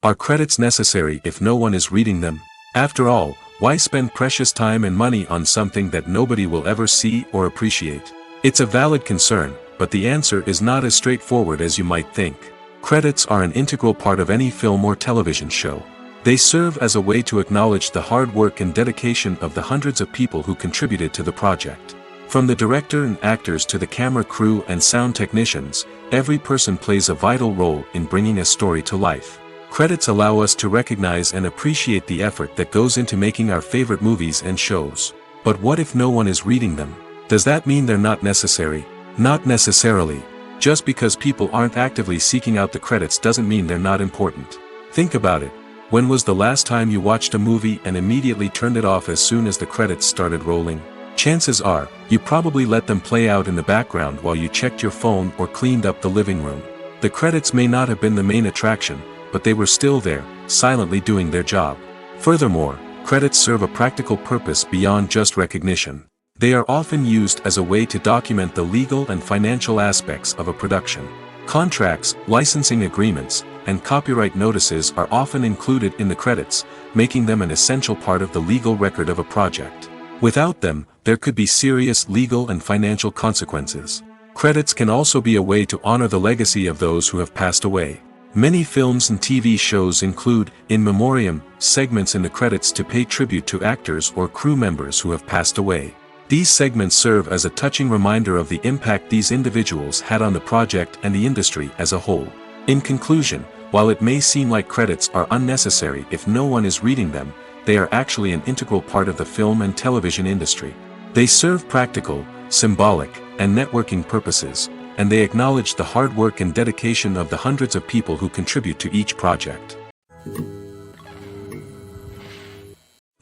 Are credits necessary if no one is reading them? After all, why spend precious time and money on something that nobody will ever see or appreciate? It's a valid concern, but the answer is not as straightforward as you might think. Credits are an integral part of any film or television show. They serve as a way to acknowledge the hard work and dedication of the hundreds of people who contributed to the project. From the director and actors to the camera crew and sound technicians, every person plays a vital role in bringing a story to life. Credits allow us to recognize and appreciate the effort that goes into making our favorite movies and shows. But what if no one is reading them? Does that mean they're not necessary? Not necessarily. Just because people aren't actively seeking out the credits doesn't mean they're not important. Think about it. When was the last time you watched a movie and immediately turned it off as soon as the credits started rolling? Chances are, you probably let them play out in the background while you checked your phone or cleaned up the living room. The credits may not have been the main attraction, but they were still there, silently doing their job. Furthermore, credits serve a practical purpose beyond just recognition. They are often used as a way to document the legal and financial aspects of a production. Contracts, licensing agreements, and copyright notices are often included in the credits, making them an essential part of the legal record of a project. Without them, there could be serious legal and financial consequences. Credits can also be a way to honor the legacy of those who have passed away. Many films and TV shows include in memoriam segments in the credits to pay tribute to actors or crew members who have passed away. These segments serve as a touching reminder of the impact these individuals had on the project and the industry as a whole. In conclusion, while it may seem like credits are unnecessary if no one is reading them, they are actually an integral part of the film and television industry. They serve practical, symbolic, and networking purposes, and they acknowledge the hard work and dedication of the hundreds of people who contribute to each project.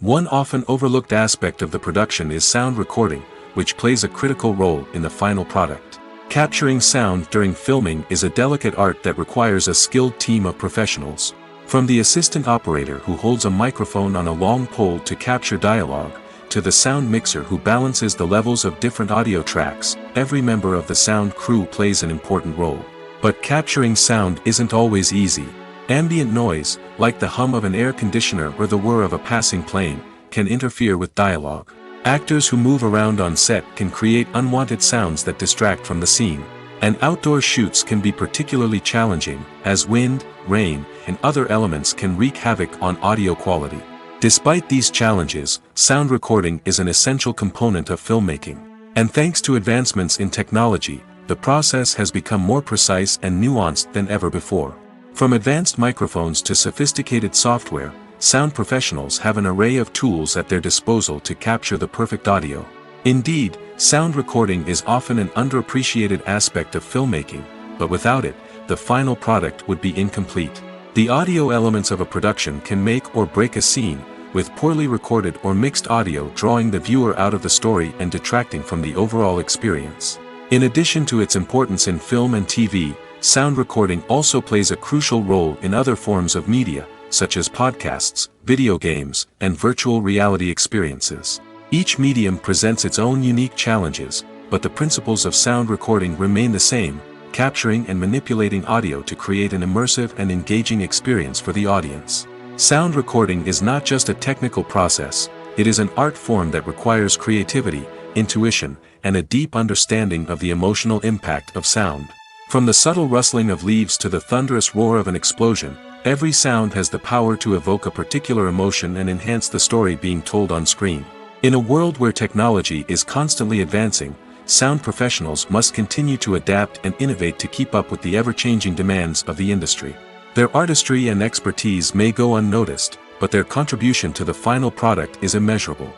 One often overlooked aspect of the production is sound recording, which plays a critical role in the final product. Capturing sound during filming is a delicate art that requires a skilled team of professionals. From the assistant operator who holds a microphone on a long pole to capture dialogue, to the sound mixer who balances the levels of different audio tracks, every member of the sound crew plays an important role. But capturing sound isn't always easy. Ambient noise, like the hum of an air conditioner or the whir of a passing plane, can interfere with dialogue. Actors who move around on set can create unwanted sounds that distract from the scene. And outdoor shoots can be particularly challenging, as wind, rain, and other elements can wreak havoc on audio quality. Despite these challenges, sound recording is an essential component of filmmaking. And thanks to advancements in technology, the process has become more precise and nuanced than ever before. From advanced microphones to sophisticated software, sound professionals have an array of tools at their disposal to capture the perfect audio. Indeed, sound recording is often an underappreciated aspect of filmmaking, but without it, the final product would be incomplete. The audio elements of a production can make or break a scene, with poorly recorded or mixed audio drawing the viewer out of the story and detracting from the overall experience. In addition to its importance in film and TV, sound recording also plays a crucial role in other forms of media, such as podcasts, video games, and virtual reality experiences. Each medium presents its own unique challenges, but the principles of sound recording remain the same, capturing and manipulating audio to create an immersive and engaging experience for the audience. Sound recording is not just a technical process, it is an art form that requires creativity, intuition, and a deep understanding of the emotional impact of sound. From the subtle rustling of leaves to the thunderous roar of an explosion, every sound has the power to evoke a particular emotion and enhance the story being told on screen. In a world where technology is constantly advancing, sound professionals must continue to adapt and innovate to keep up with the ever-changing demands of the industry. Their artistry and expertise may go unnoticed, but their contribution to the final product is immeasurable.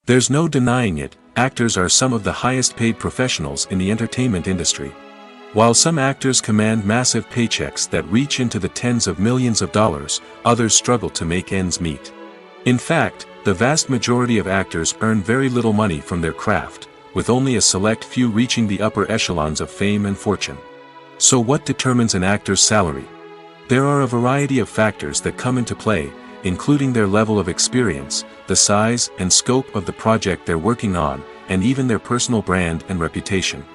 There's no denying it, actors are some of the highest paid professionals in the entertainment industry. While some actors command massive paychecks that reach into the tens of millions of dollars, others struggle to make ends meet. In fact, the vast majority of actors earn very little money from their craft, with only a select few reaching the upper echelons of fame and fortune. So what determines an actor's salary? There are a variety of factors that come into play, including their level of experience, the size and scope of the project they're working on, and even their personal brand and reputation.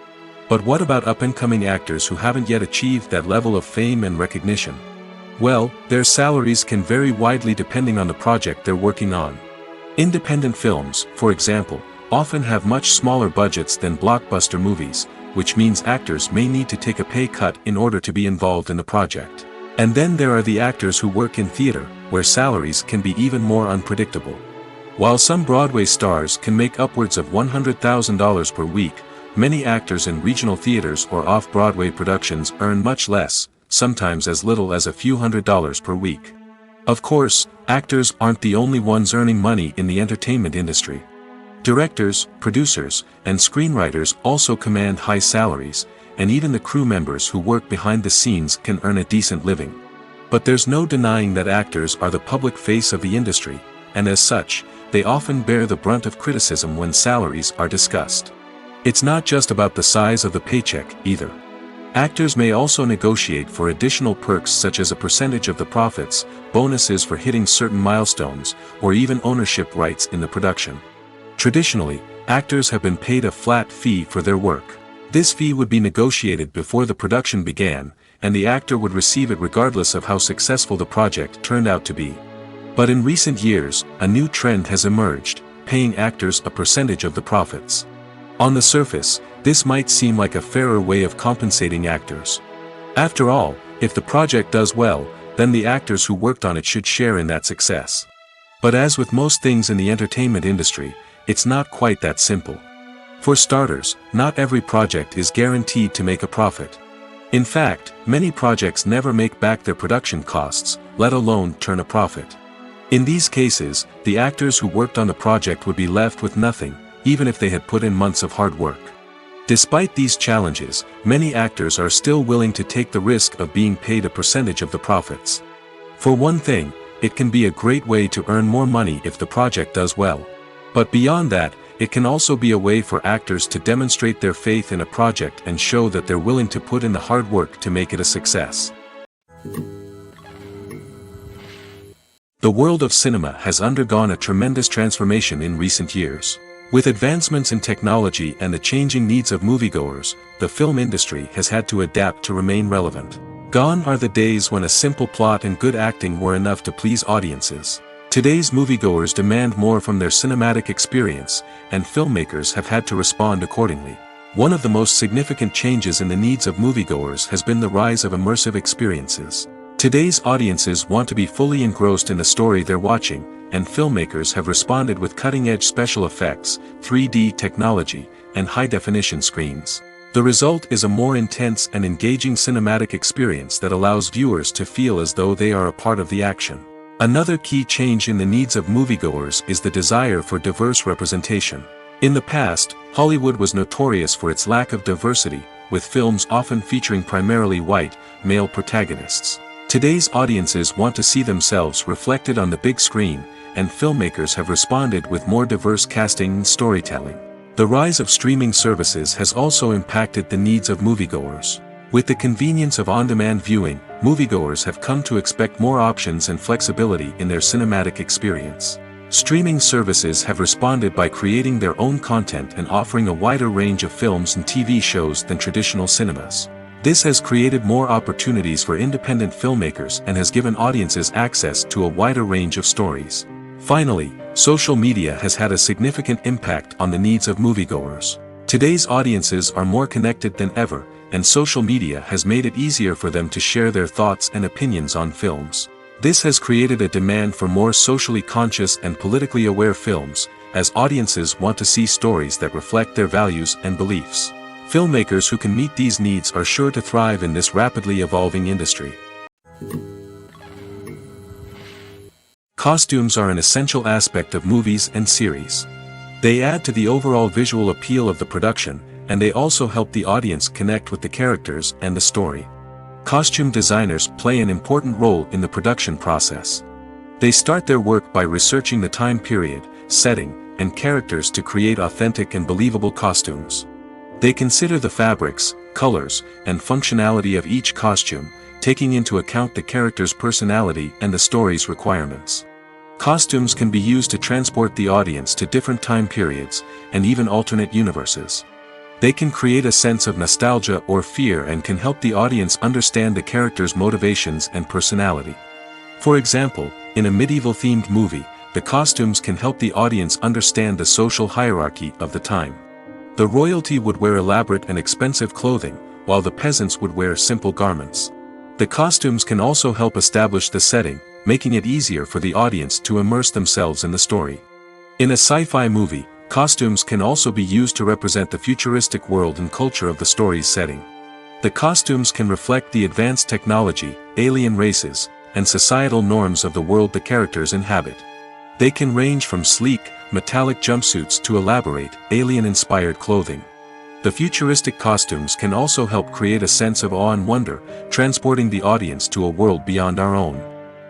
But what about up-and-coming actors who haven't yet achieved that level of fame and recognition? Well, their salaries can vary widely depending on the project they're working on. Independent films, for example, often have much smaller budgets than blockbuster movies, which means actors may need to take a pay cut in order to be involved in the project. And then there are the actors who work in theater, where salaries can be even more unpredictable. While some Broadway stars can make upwards of $100,000 per week, many actors in regional theaters or off-Broadway productions earn much less, sometimes as little as a few $100s per week. Of course, actors aren't the only ones earning money in the entertainment industry. Directors, producers, and screenwriters also command high salaries, and even the crew members who work behind the scenes can earn a decent living. But there's no denying that actors are the public face of the industry, and as such, they often bear the brunt of criticism when salaries are discussed. It's not just about the size of the paycheck, either. Actors may also negotiate for additional perks such as a percentage of the profits, bonuses for hitting certain milestones, or even ownership rights in the production. Traditionally, actors have been paid a flat fee for their work. This fee would be negotiated before the production began, and the actor would receive it regardless of how successful the project turned out to be. But in recent years, a new trend has emerged, paying actors a percentage of the profits. On the surface, this might seem like a fairer way of compensating actors. After all, if the project does well, then the actors who worked on it should share in that success. But as with most things in the entertainment industry, it's not quite that simple. For starters, not every project is guaranteed to make a profit. In fact, many projects never make back their production costs, let alone turn a profit. In these cases, the actors who worked on the project would be left with nothing, even if they had put in months of hard work. Despite these challenges, many actors are still willing to take the risk of being paid a percentage of the profits. For one thing, it can be a great way to earn more money if the project does well. But beyond that, it can also be a way for actors to demonstrate their faith in a project and show that they're willing to put in the hard work to make it a success. The world of cinema has undergone a tremendous transformation in recent years. With advancements in technology and the changing needs of moviegoers, the film industry has had to adapt to remain relevant. Gone are the days when a simple plot and good acting were enough to please audiences. Today's moviegoers demand more from their cinematic experience, and filmmakers have had to respond accordingly. One of the most significant changes in the needs of moviegoers has been the rise of immersive experiences. Today's audiences want to be fully engrossed in the story they're watching, and filmmakers have responded with cutting-edge special effects, 3D technology, and high-definition screens. The result is a more intense and engaging cinematic experience that allows viewers to feel as though they are a part of the action. Another key change in the needs of moviegoers is the desire for diverse representation. In the past, Hollywood was notorious for its lack of diversity, with films often featuring primarily white, male protagonists. Today's audiences want to see themselves reflected on the big screen, and filmmakers have responded with more diverse casting and storytelling. The rise of streaming services has also impacted the needs of moviegoers. With the convenience of on-demand viewing, moviegoers have come to expect more options and flexibility in their cinematic experience. Streaming services have responded by creating their own content and offering a wider range of films and TV shows than traditional cinemas. This has created more opportunities for independent filmmakers and has given audiences access to a wider range of stories. Finally, social media has had a significant impact on the needs of moviegoers. Today's audiences are more connected than ever, and social media has made it easier for them to share their thoughts and opinions on films. This has created a demand for more socially conscious and politically aware films, as audiences want to see stories that reflect their values and beliefs. Filmmakers who can meet these needs are sure to thrive in this rapidly evolving industry. Costumes are an essential aspect of movies and series. They add to the overall visual appeal of the production, and they also help the audience connect with the characters and the story. Costume designers play an important role in the production process. They start their work by researching the time period, setting, and characters to create authentic and believable costumes. They consider the fabrics, colors, and functionality of each costume, taking into account the character's personality and the story's requirements. Costumes can be used to transport the audience to different time periods, and even alternate universes. They can create a sense of nostalgia or fear and can help the audience understand the character's motivations and personality. For example, in a medieval-themed movie, the costumes can help the audience understand the social hierarchy of the time. The royalty would wear elaborate and expensive clothing, while the peasants would wear simple garments. The costumes can also help establish the setting, making it easier for the audience to immerse themselves in the story. In a sci-fi movie, costumes can also be used to represent the futuristic world and culture of the story's setting. The costumes can reflect the advanced technology, alien races, and societal norms of the world the characters inhabit. They can range from sleek, metallic jumpsuits to elaborate, alien-inspired clothing. The futuristic costumes can also help create a sense of awe and wonder, transporting the audience to a world beyond our own.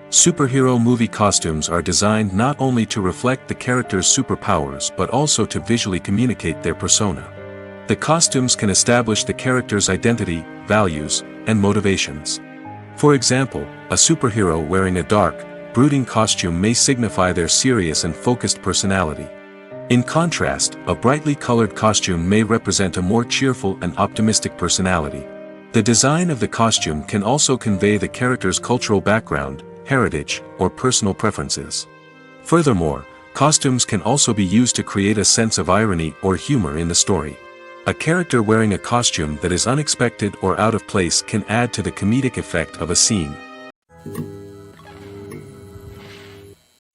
Superhero movie costumes are designed not only to reflect the character's superpowers but also to visually communicate their persona. The costumes can establish the character's identity, values, and motivations. For example, a superhero wearing a dark, brooding costume may signify their serious and focused personality. In contrast, a brightly colored costume may represent a more cheerful and optimistic personality. The design of the costume can also convey the character's cultural background, heritage, or personal preferences. Furthermore, costumes can also be used to create a sense of irony or humor in the story. A character wearing a costume that is unexpected or out of place can add to the comedic effect of a scene.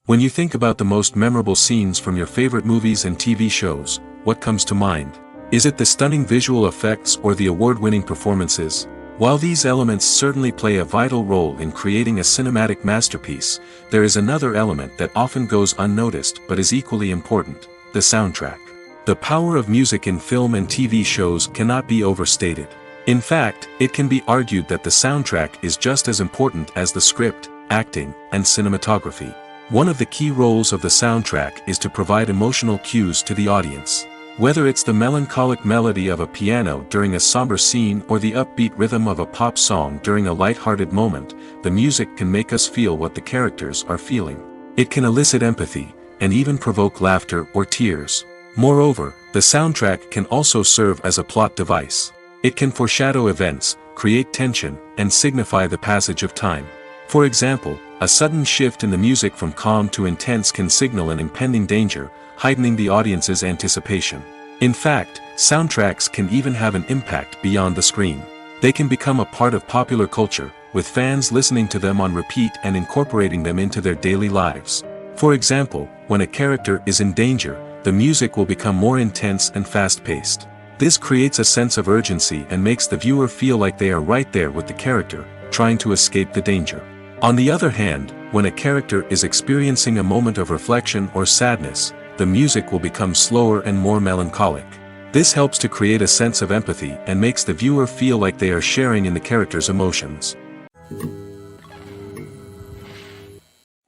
When you think about the most memorable scenes from your favorite movies and TV shows, what comes to mind? Is it the stunning visual effects or the award-winning performances? While these elements certainly play a vital role in creating a cinematic masterpiece, there is another element that often goes unnoticed but is equally important: the soundtrack. The power of music in film and TV shows cannot be overstated. In fact, it can be argued that the soundtrack is just as important as the script, acting, and cinematography. One of the key roles of the soundtrack is to provide emotional cues to the audience. Whether it's the melancholic melody of a piano during a somber scene or the upbeat rhythm of a pop song during a light-hearted moment, the music can make us feel what the characters are feeling. It can elicit empathy, and even provoke laughter or tears. Moreover, the soundtrack can also serve as a plot device. It can foreshadow events, create tension, and signify the passage of time. For example, a sudden shift in the music from calm to intense can signal an impending danger, heightening the audience's anticipation. In fact, soundtracks can even have an impact beyond the screen. They can become a part of popular culture, with fans listening to them on repeat and incorporating them into their daily lives. For example, when a character is in danger, the music will become more intense and fast-paced. This creates a sense of urgency and makes the viewer feel like they are right there with the character, trying to escape the danger. On the other hand, when a character is experiencing a moment of reflection or sadness, the music will become slower and more melancholic. This helps to create a sense of empathy and makes the viewer feel like they are sharing in the character's emotions.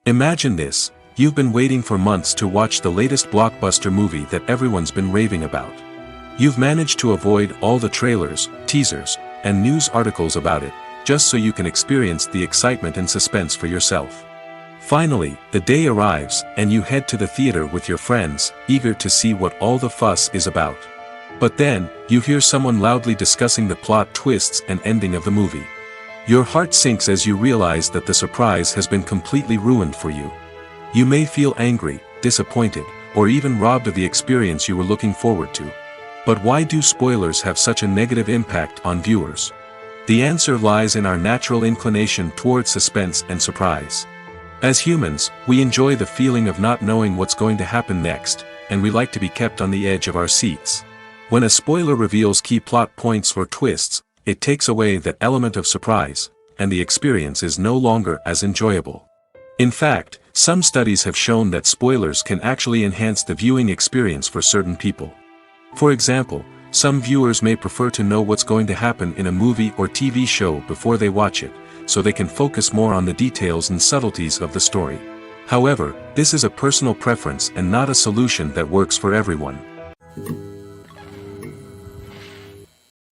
Imagine this: you've been waiting for months to watch the latest blockbuster movie that everyone's been raving about. You've managed to avoid all the trailers, teasers, and news articles about it, just so you can experience the excitement and suspense for yourself. Finally, the day arrives, and you head to the theater with your friends, eager to see what all the fuss is about. But then, you hear someone loudly discussing the plot twists and ending of the movie. Your heart sinks as you realize that the surprise has been completely ruined for you. You may feel angry, disappointed, or even robbed of the experience you were looking forward to. But why do spoilers have such a negative impact on viewers? The answer lies in our natural inclination towards suspense and surprise. As humans, we enjoy the feeling of not knowing what's going to happen next, and we like to be kept on the edge of our seats. When a spoiler reveals key plot points or twists, it takes away that element of surprise, and the experience is no longer as enjoyable. In fact, Some studies have shown that spoilers can actually enhance the viewing experience for certain people. For example, some viewers may prefer to know what's going to happen in a movie or TV show before they watch it, so they can focus more on the details and subtleties of the story. However, this is a personal preference and not a solution that works for everyone.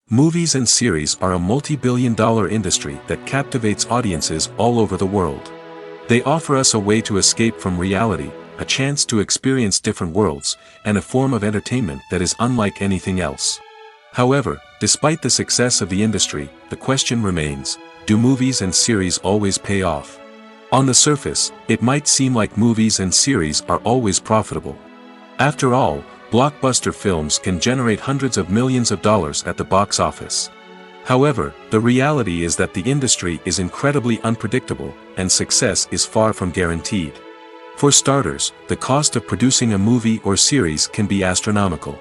Movies and series are a multi-billion-dollar industry that captivates audiences all over the world. They offer us a way to escape from reality, a chance to experience different worlds, and a form of entertainment that is unlike anything else. However, despite the success of the industry, the question remains, do movies and series always pay off? On the surface, it might seem like movies and series are always profitable. After all, blockbuster films can generate hundreds of millions of dollars at the box office. However, the reality is that the industry is incredibly unpredictable, and success is far from guaranteed. For starters, the cost of producing a movie or series can be astronomical.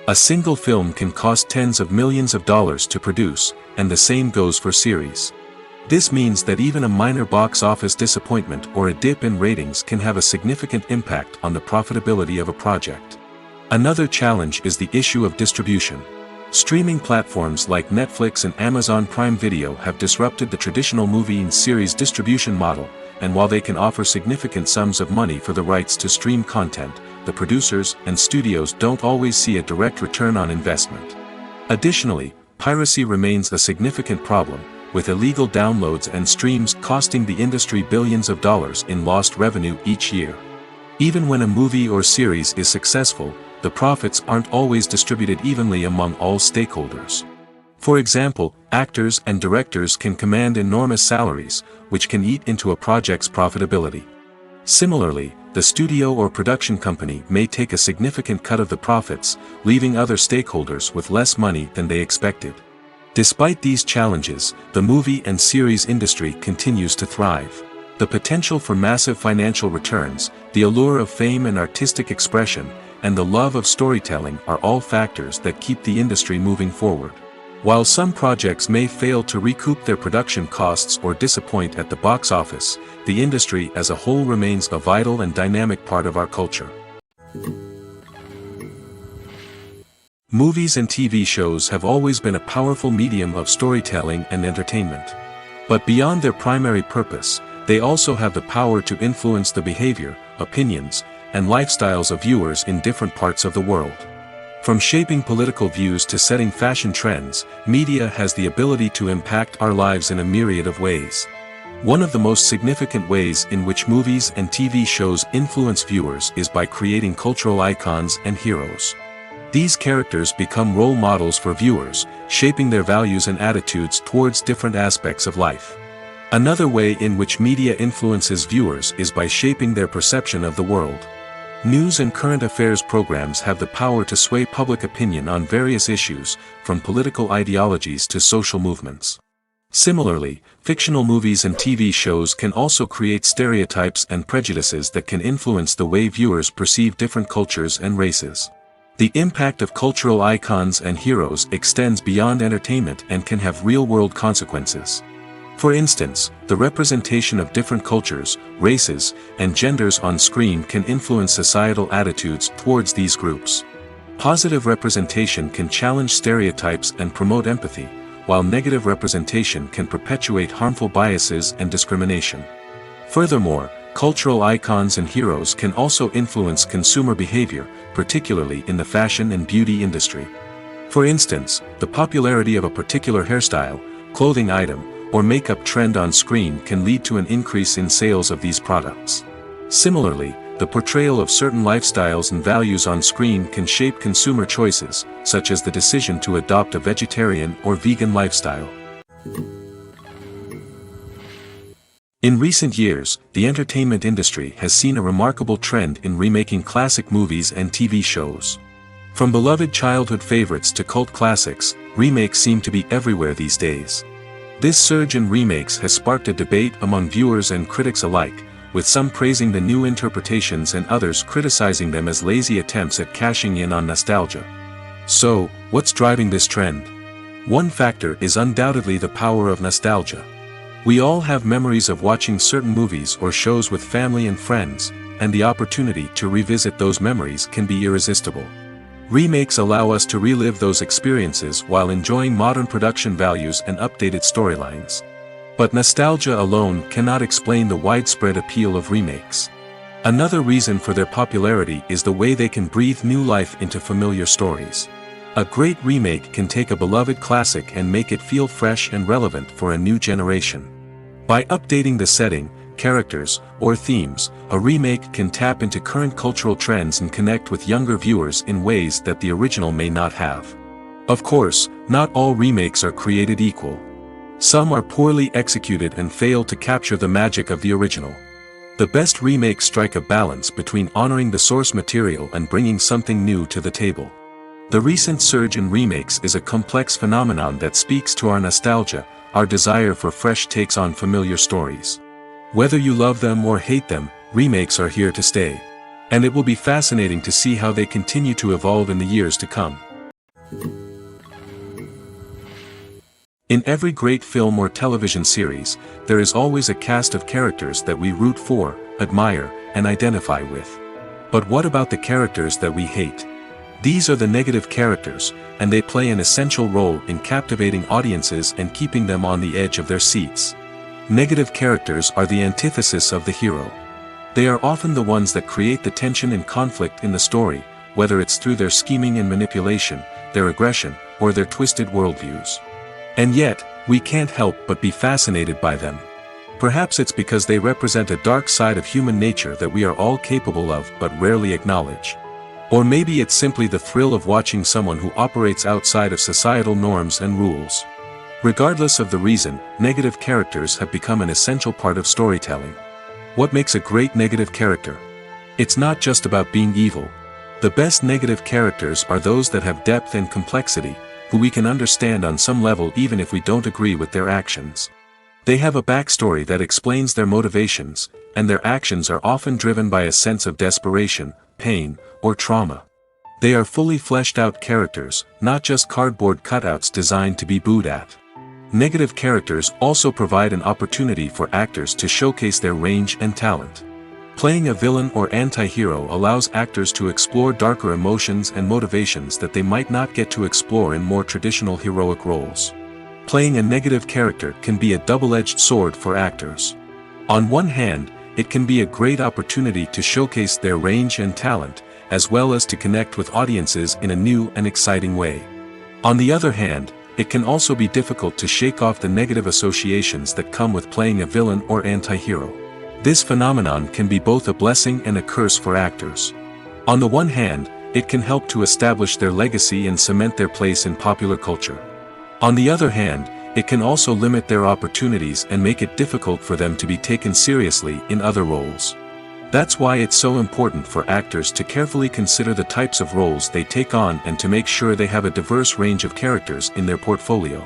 A single film can cost tens of millions of dollars to produce, and the same goes for series. This means that even a minor box office disappointment or a dip in ratings can have a significant impact on the profitability of a project. Another challenge is the issue of distribution. Streaming platforms like Netflix and Amazon Prime Video have disrupted the traditional movie and series distribution model, and while they can offer significant sums of money for the rights to stream content, the producers and studios don't always see a direct return on investment. Additionally, piracy remains a significant problem, with illegal downloads and streams costing the industry billions of dollars in lost revenue each year. Even when a movie or series is successful, the profits aren't always distributed evenly among all stakeholders. For example, actors and directors can command enormous salaries, which can eat into a project's profitability. Similarly, the studio or production company may take a significant cut of the profits, leaving other stakeholders with less money than they expected. Despite these challenges, the movie and series industry continues to thrive. The potential for massive financial returns, the allure of fame and artistic expression, and the love of storytelling are all factors that keep the industry moving forward. While some projects may fail to recoup their production costs or disappoint at the box office, the industry as a whole remains a vital and dynamic part of our culture. Movies and TV shows have always been a powerful medium of storytelling and entertainment. But beyond their primary purpose, they also have the power to influence the behavior, opinions, and lifestyles of viewers in different parts of the world. From shaping political views to setting fashion trends, media has the ability to impact our lives in a myriad of ways. One of the most significant ways in which movies and TV shows influence viewers is by creating cultural icons and heroes. These characters become role models for viewers, shaping their values and attitudes towards different aspects of life. Another way in which media influences viewers is by shaping their perception of the world. News and current affairs programs have the power to sway public opinion on various issues, from political ideologies to social movements. Similarly, fictional movies and TV shows can also create stereotypes and prejudices that can influence the way viewers perceive different cultures and races. The impact of cultural icons and heroes extends beyond entertainment and can have real-world consequences. For instance, the representation of different cultures, races, and genders on screen can influence societal attitudes towards these groups. Positive representation can challenge stereotypes and promote empathy, while negative representation can perpetuate harmful biases and discrimination. Furthermore, cultural icons and heroes can also influence consumer behavior, particularly in the fashion and beauty industry. For instance, the popularity of a particular hairstyle, clothing item, or makeup trend on screen can lead to an increase in sales of these products. Similarly, the portrayal of certain lifestyles and values on screen can shape consumer choices, such as the decision to adopt a vegetarian or vegan lifestyle. In recent years, the entertainment industry has seen a remarkable trend in remaking classic movies and TV shows. From beloved childhood favorites to cult classics, remakes seem to be everywhere these days. This surge in remakes has sparked a debate among viewers and critics alike, with some praising the new interpretations and others criticizing them as lazy attempts at cashing in on nostalgia. So, what's driving this trend? One factor is undoubtedly the power of nostalgia. We all have memories of watching certain movies or shows with family and friends, and the opportunity to revisit those memories can be irresistible. Remakes allow us to relive those experiences while enjoying modern production values and updated storylines. But nostalgia alone cannot explain the widespread appeal of remakes. Another reason for their popularity is the way they can breathe new life into familiar stories. A great remake can take a beloved classic and make it feel fresh and relevant for a new generation. By updating the setting, characters, or themes, a remake can tap into current cultural trends and connect with younger viewers in ways that the original may not have. Of course, not all remakes are created equal. Some are poorly executed and fail to capture the magic of the original. The best remakes strike a balance between honoring the source material and bringing something new to the table. The recent surge in remakes is a complex phenomenon that speaks to our nostalgia, our desire for fresh takes on familiar stories. Whether you love them or hate them, remakes are here to stay. And it will be fascinating to see how they continue to evolve in the years to come. In every great film or television series, there is always a cast of characters that we root for, admire, and identify with. But what about the characters that we hate? These are the negative characters, and they play an essential role in captivating audiences and keeping them on the edge of their seats. Negative characters are the antithesis of the hero. They are often the ones that create the tension and conflict in the story, whether it's through their scheming and manipulation, their aggression, or their twisted worldviews. And yet, we can't help but be fascinated by them. Perhaps it's because they represent a dark side of human nature that we are all capable of but rarely acknowledge. Or maybe it's simply the thrill of watching someone who operates outside of societal norms and rules. Regardless of the reason, negative characters have become an essential part of storytelling. What makes a great negative character? It's not just about being evil. The best negative characters are those that have depth and complexity, who we can understand on some level even if we don't agree with their actions. They have a backstory that explains their motivations, and their actions are often driven by a sense of desperation, pain, or trauma. They are fully fleshed out characters, not just cardboard cutouts designed to be booed at. Negative characters also provide an opportunity for actors to showcase their range and talent. Playing a villain or anti-hero allows actors to explore darker emotions and motivations that they might not get to explore in more traditional heroic roles. Playing a negative character can be a double-edged sword for actors. On one hand, it can be a great opportunity to showcase their range and talent, as well as to connect with audiences in a new and exciting way. On the other hand, it can also be difficult to shake off the negative associations that come with playing a villain or anti-hero. This phenomenon can be both a blessing and a curse for actors. On the one hand, it can help to establish their legacy and cement their place in popular culture. On the other hand, it can also limit their opportunities and make it difficult for them to be taken seriously in other roles. That's why it's so important for actors to carefully consider the types of roles they take on and to make sure they have a diverse range of characters in their portfolio.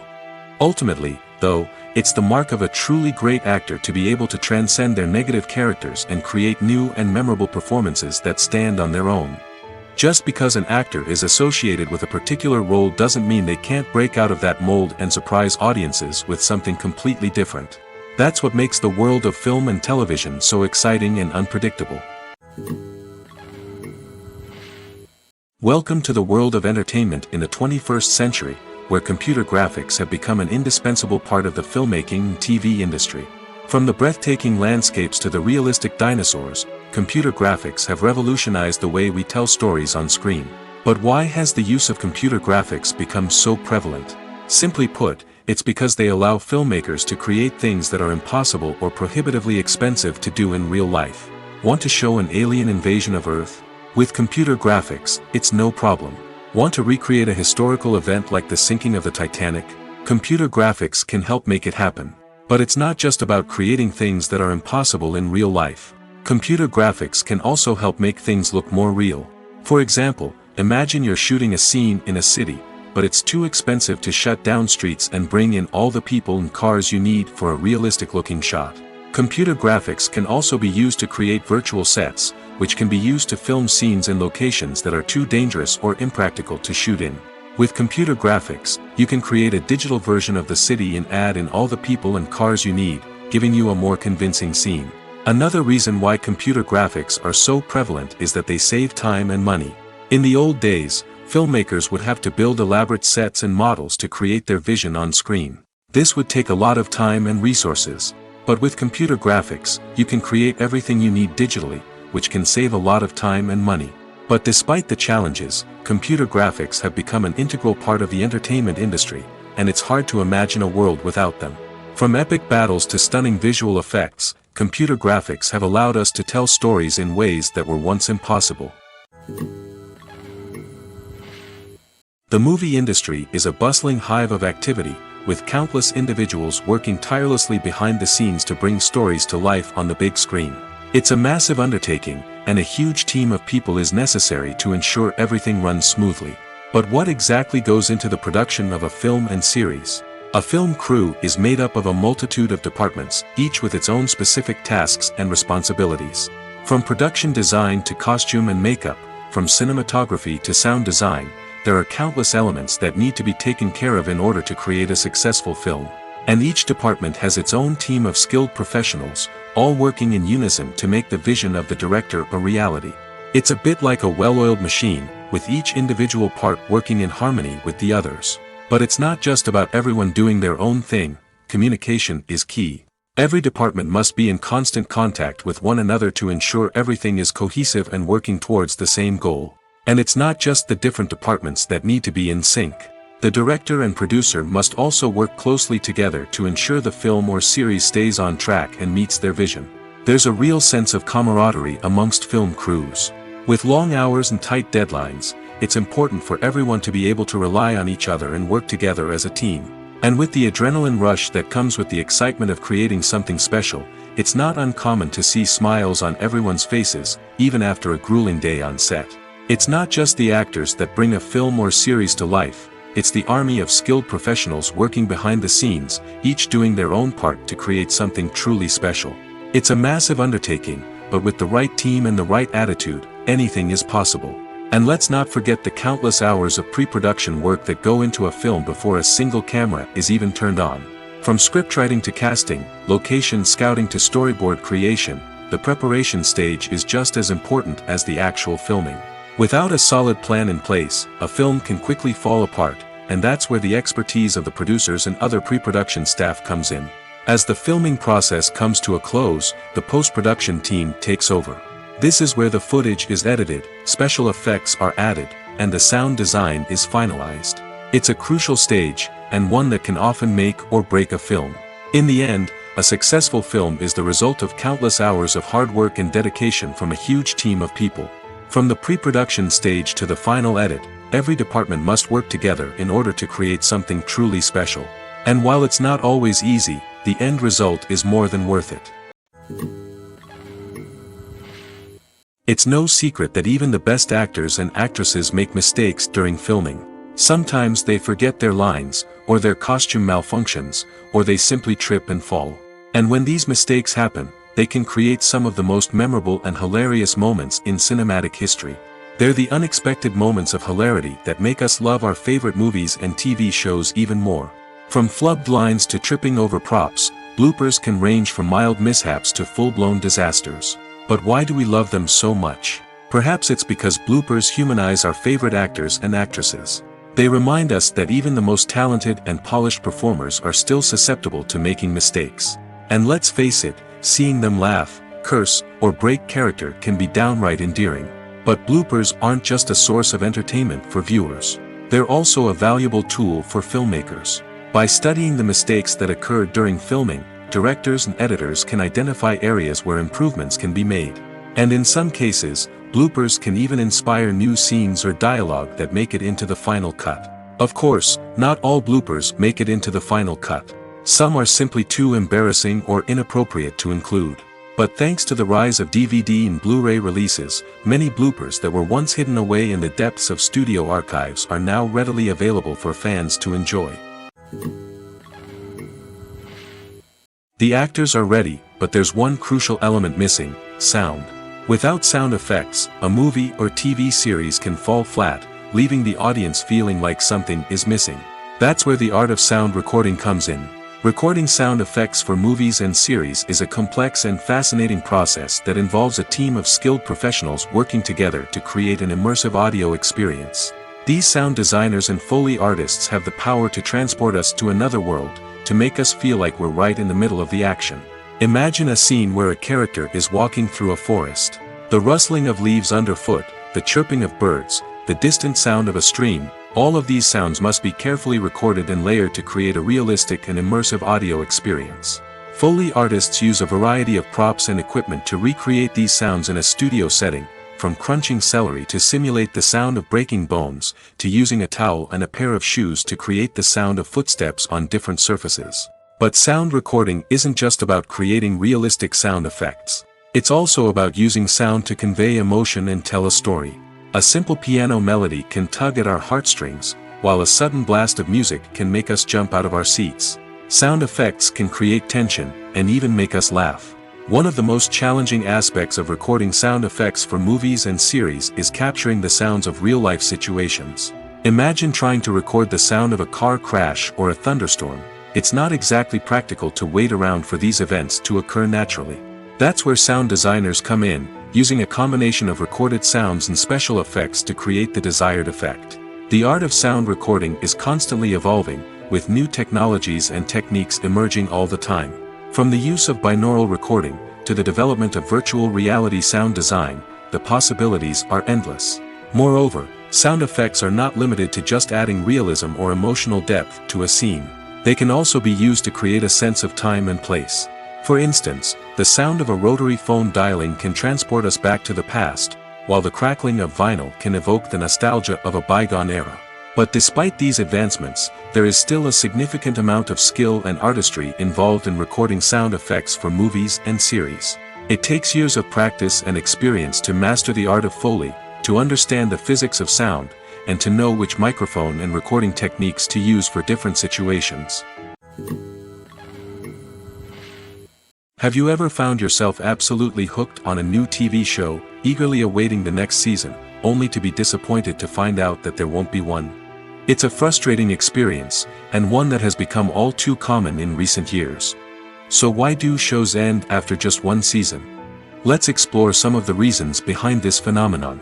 Ultimately, though, it's the mark of a truly great actor to be able to transcend their negative characters and create new and memorable performances that stand on their own. Just because an actor is associated with a particular role doesn't mean they can't break out of that mold and surprise audiences with something completely different. That's what makes the world of film and television so exciting and unpredictable. Welcome to the world of entertainment in the 21st century, where computer graphics have become an indispensable part of the filmmaking and TV industry. From the breathtaking landscapes to the realistic dinosaurs, computer graphics have revolutionized the way we tell stories on screen. But why has the use of computer graphics become so prevalent? Simply put, it's because they allow filmmakers to create things that are impossible or prohibitively expensive to do in real life. Want to show an alien invasion of Earth? With computer graphics, it's no problem. Want to recreate a historical event like the sinking of the Titanic? Computer graphics can help make it happen. But it's not just about creating things that are impossible in real life. Computer graphics can also help make things look more real. For example, imagine you're shooting a scene in a city, but it's too expensive to shut down streets and bring in all the people and cars you need for a realistic-looking shot. Computer graphics can also be used to create virtual sets, which can be used to film scenes in locations that are too dangerous or impractical to shoot in. With computer graphics, you can create a digital version of the city and add in all the people and cars you need, giving you a more convincing scene. Another reason why computer graphics are so prevalent is that they save time and money. In the old days, filmmakers would have to build elaborate sets and models to create their vision on screen. This would take a lot of time and resources. But with computer graphics, you can create everything you need digitally, which can save a lot of time and money. But despite the challenges, computer graphics have become an integral part of the entertainment industry, and it's hard to imagine a world without them. From epic battles to stunning visual effects, computer graphics have allowed us to tell stories in ways that were once impossible. The movie industry is a bustling hive of activity, with countless individuals working tirelessly behind the scenes to bring stories to life on the big screen. It's a massive undertaking, and a huge team of people is necessary to ensure everything runs smoothly. But what exactly goes into the production of a film and series? A film crew is made up of a multitude of departments, each with its own specific tasks and responsibilities. From production design to costume and makeup, from cinematography to sound design, there are countless elements that need to be taken care of in order to create a successful film. And each department has its own team of skilled professionals, all working in unison to make the vision of the director a reality. It's a bit like a well-oiled machine, with each individual part working in harmony with the others. But it's not just about everyone doing their own thing. Communication is key. Every department must be in constant contact with one another to ensure everything is cohesive and working towards the same goal. And it's not just the different departments that need to be in sync. The director and producer must also work closely together to ensure the film or series stays on track and meets their vision. There's a real sense of camaraderie amongst film crews. With long hours and tight deadlines, it's important for everyone to be able to rely on each other and work together as a team. And with the adrenaline rush that comes with the excitement of creating something special, it's not uncommon to see smiles on everyone's faces, even after a grueling day on set. It's not just the actors that bring a film or series to life, it's the army of skilled professionals working behind the scenes, each doing their own part to create something truly special. It's a massive undertaking, but with the right team and the right attitude, anything is possible. And let's not forget the countless hours of pre-production work that go into a film before a single camera is even turned on. From scriptwriting to casting, location scouting to storyboard creation, the preparation stage is just as important as the actual filming. Without a solid plan in place, a film can quickly fall apart, and that's where the expertise of the producers and other pre-production staff comes in. As the filming process comes to a close, the post-production team takes over. This is where the footage is edited, special effects are added, and the sound design is finalized. It's a crucial stage, and one that can often make or break a film. In the end, a successful film is the result of countless hours of hard work and dedication from a huge team of people. From the pre-production stage to the final edit, every department must work together in order to create something truly special. And while it's not always easy, the end result is more than worth it. It's no secret that even the best actors and actresses make mistakes during filming. Sometimes they forget their lines, or their costume malfunctions, or they simply trip and fall. And when these mistakes happen, they can create some of the most memorable and hilarious moments in cinematic history. They're the unexpected moments of hilarity that make us love our favorite movies and TV shows even more. From flubbed lines to tripping over props, bloopers can range from mild mishaps to full-blown disasters. But why do we love them so much? Perhaps it's because bloopers humanize our favorite actors and actresses. They remind us that even the most talented and polished performers are still susceptible to making mistakes. And let's face it, seeing them laugh, curse, or break character can be downright endearing. But bloopers aren't just a source of entertainment for viewers. They're also a valuable tool for filmmakers. By studying the mistakes that occur during filming, directors and editors can identify areas where improvements can be made. And in some cases, bloopers can even inspire new scenes or dialogue that make it into the final cut. Of course, not all bloopers make it into the final cut. Some are simply too embarrassing or inappropriate to include. But thanks to the rise of DVD and Blu-ray releases, many bloopers that were once hidden away in the depths of studio archives are now readily available for fans to enjoy. The actors are ready, but there's one crucial element missing: sound. Without sound effects, a movie or TV series can fall flat, leaving the audience feeling like something is missing. That's where the art of sound recording comes in. Recording sound effects for movies and series is a complex and fascinating process that involves a team of skilled professionals working together to create an immersive audio experience. These sound designers and Foley artists have the power to transport us to another world, to make us feel like we're right in the middle of the action. Imagine a scene where a character is walking through a forest. The rustling of leaves underfoot, the chirping of birds, the distant sound of a stream, all of these sounds must be carefully recorded and layered to create a realistic and immersive audio experience. Foley artists use a variety of props and equipment to recreate these sounds in a studio setting, from crunching celery to simulate the sound of breaking bones, to using a towel and a pair of shoes to create the sound of footsteps on different surfaces. But sound recording isn't just about creating realistic sound effects. It's also about using sound to convey emotion and tell a story. A simple piano melody can tug at our heartstrings, while a sudden blast of music can make us jump out of our seats. Sound effects can create tension, and even make us laugh. One of the most challenging aspects of recording sound effects for movies and series is capturing the sounds of real-life situations. Imagine trying to record the sound of a car crash or a thunderstorm. It's not exactly practical to wait around for these events to occur naturally. That's where sound designers come in, using a combination of recorded sounds and special effects to create the desired effect. The art of sound recording is constantly evolving, with new technologies and techniques emerging all the time. From the use of binaural recording, to the development of virtual reality sound design, the possibilities are endless. Moreover, sound effects are not limited to just adding realism or emotional depth to a scene. They can also be used to create a sense of time and place. For instance, the sound of a rotary phone dialing can transport us back to the past, while the crackling of vinyl can evoke the nostalgia of a bygone era. But despite these advancements, there is still a significant amount of skill and artistry involved in recording sound effects for movies and series. It takes years of practice and experience to master the art of Foley, to understand the physics of sound, and to know which microphone and recording techniques to use for different situations. Have you ever found yourself absolutely hooked on a new TV show, eagerly awaiting the next season, only to be disappointed to find out that there won't be one? It's a frustrating experience, and one that has become all too common in recent years. So why do shows end after just one season? Let's explore some of the reasons behind this phenomenon.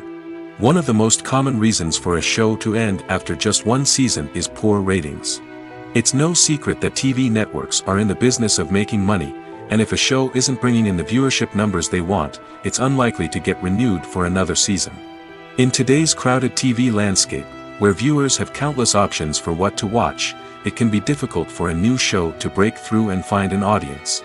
One of the most common reasons for a show to end after just one season is poor ratings. It's no secret that TV networks are in the business of making money, and if a show isn't bringing in the viewership numbers they want, it's unlikely to get renewed for another season. In today's crowded TV landscape, where viewers have countless options for what to watch, it can be difficult for a new show to break through and find an audience.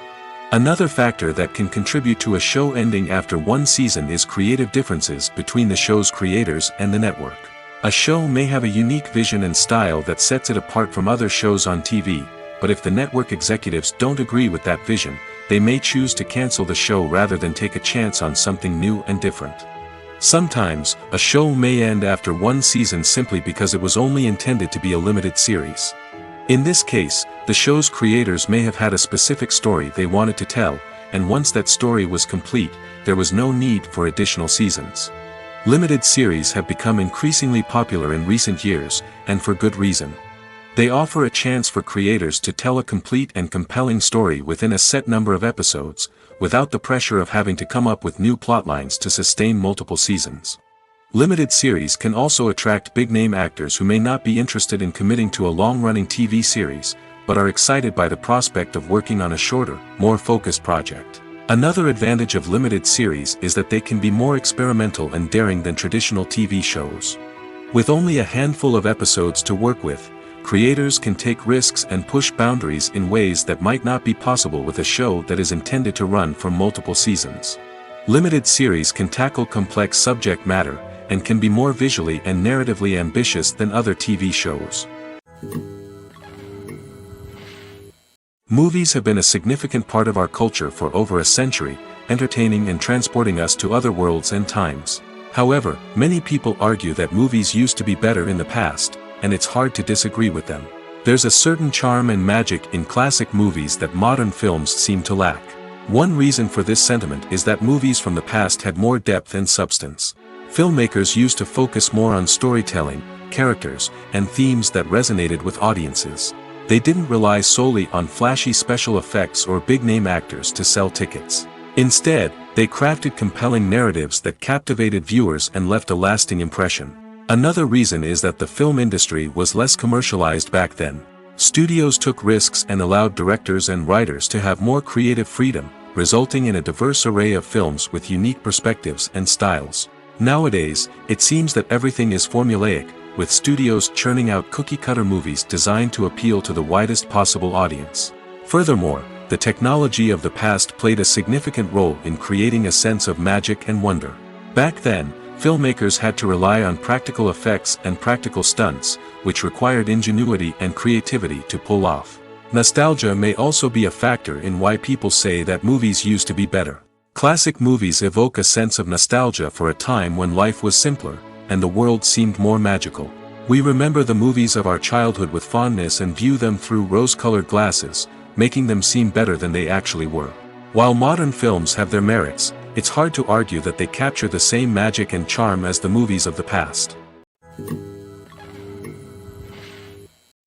Another factor that can contribute to a show ending after one season is creative differences between the show's creators and the network. A show may have a unique vision and style that sets it apart from other shows on TV, but if the network executives don't agree with that vision, they may choose to cancel the show rather than take a chance on something new and different. Sometimes, a show may end after one season simply because it was only intended to be a limited series. In this case, the show's creators may have had a specific story they wanted to tell, and once that story was complete, there was no need for additional seasons. Limited series have become increasingly popular in recent years, and for good reason. They offer a chance for creators to tell a complete and compelling story within a set number of episodes, without the pressure of having to come up with new plotlines to sustain multiple seasons. Limited series can also attract big-name actors who may not be interested in committing to a long-running TV series, but are excited by the prospect of working on a shorter, more focused project. Another advantage of limited series is that they can be more experimental and daring than traditional TV shows. With only a handful of episodes to work with, creators can take risks and push boundaries in ways that might not be possible with a show that is intended to run for multiple seasons. Limited series can tackle complex subject matter, and can be more visually and narratively ambitious than other TV shows. Movies have been a significant part of our culture for over a century, entertaining and transporting us to other worlds and times. However, many people argue that movies used to be better in the past, and it's hard to disagree with them. There's a certain charm and magic in classic movies that modern films seem to lack. One reason for this sentiment is that movies from the past had more depth and substance. Filmmakers used to focus more on storytelling, characters, and themes that resonated with audiences. They didn't rely solely on flashy special effects or big-name actors to sell tickets. Instead, they crafted compelling narratives that captivated viewers and left a lasting impression. Another reason is that the film industry was less commercialized back then. Studios took risks and allowed directors and writers to have more creative freedom, resulting in a diverse array of films with unique perspectives and styles. Nowadays, it seems that everything is formulaic, with studios churning out cookie-cutter movies designed to appeal to the widest possible audience. Furthermore, the technology of the past played a significant role in creating a sense of magic and wonder. Back then, filmmakers had to rely on practical effects and practical stunts, which required ingenuity and creativity to pull off. Nostalgia may also be a factor in why people say that movies used to be better. Classic movies evoke a sense of nostalgia for a time when life was simpler, and the world seemed more magical. We remember the movies of our childhood with fondness and view them through rose-colored glasses, making them seem better than they actually were. While modern films have their merits, it's hard to argue that they capture the same magic and charm as the movies of the past.